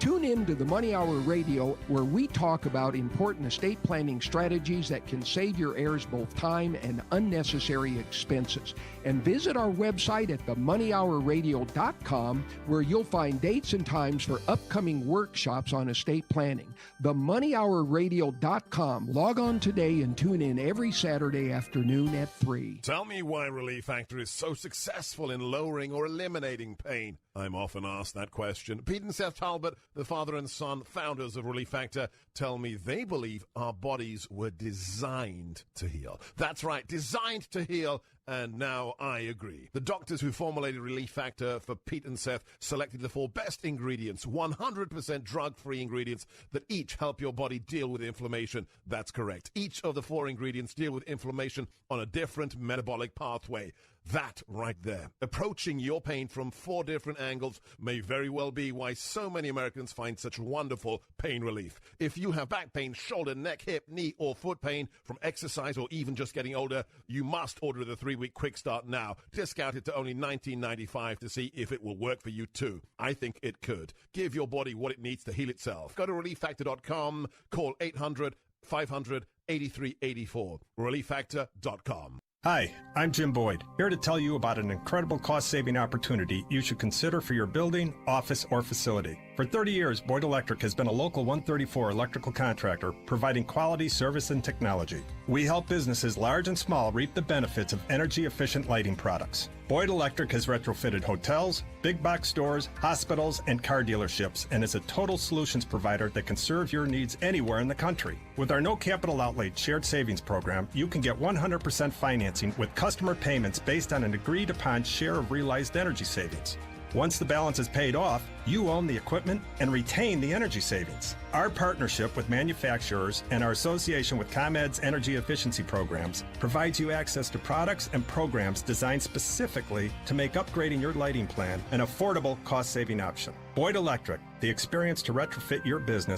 Tune in to the Money Hour Radio, where we talk about important estate planning strategies that can save your heirs both time and unnecessary expenses. And visit our website at themoneyhourradio.com, where you'll find dates and times for upcoming workshops on estate planning. Themoneyhourradio.com. Log on today and tune in every Saturday afternoon at 3. Tell me why Relief Factor is so successful in lowering or eliminating pain. I'm often asked that question. Pete and Seth Talbot, the father and son founders of Relief Factor, tell me they believe our bodies were designed to heal. That's right, designed to heal. And now I agree. The doctors who formulated Relief Factor for Pete and Seth selected the 4 best ingredients, 100% drug-free ingredients that each help your body deal with inflammation. That's correct. Each of the 4 ingredients deal with inflammation on a different metabolic pathway. That right there. Approaching your pain from 4 different angles may very well be why so many Americans find such wonderful pain relief. If you have back pain, shoulder, neck, hip, knee, or foot pain from exercise or even just getting older, you must order the 3-week Quick Start now. Discounted to only $19.95 to see if it will work for you too. I think it could. Give your body what it needs to heal itself. Go to ReliefFactor.com. Call 800-500-8384. ReliefFactor.com. Hi, I'm Jim Boyd, here to tell you about an incredible cost-saving opportunity you should consider for your building, office, or facility. For 30 years, Boyd Electric has been a local 134 electrical contractor providing quality service and technology. We help businesses large and small reap the benefits of energy-efficient lighting products. Boyd Electric has retrofitted hotels, big box stores, hospitals, and car dealerships, and is a total solutions provider that can serve your needs anywhere in the country. With our no capital outlay shared savings program, you can get 100% financing with customer payments based on an agreed upon share of realized energy savings. Once the balance is paid off, you own the equipment and retain the energy savings. Our partnership with manufacturers and our association with ComEd's energy efficiency programs provides you access to products and programs designed specifically to make upgrading your lighting plan an affordable, cost-saving option. Boyd Electric, the experience to retrofit your business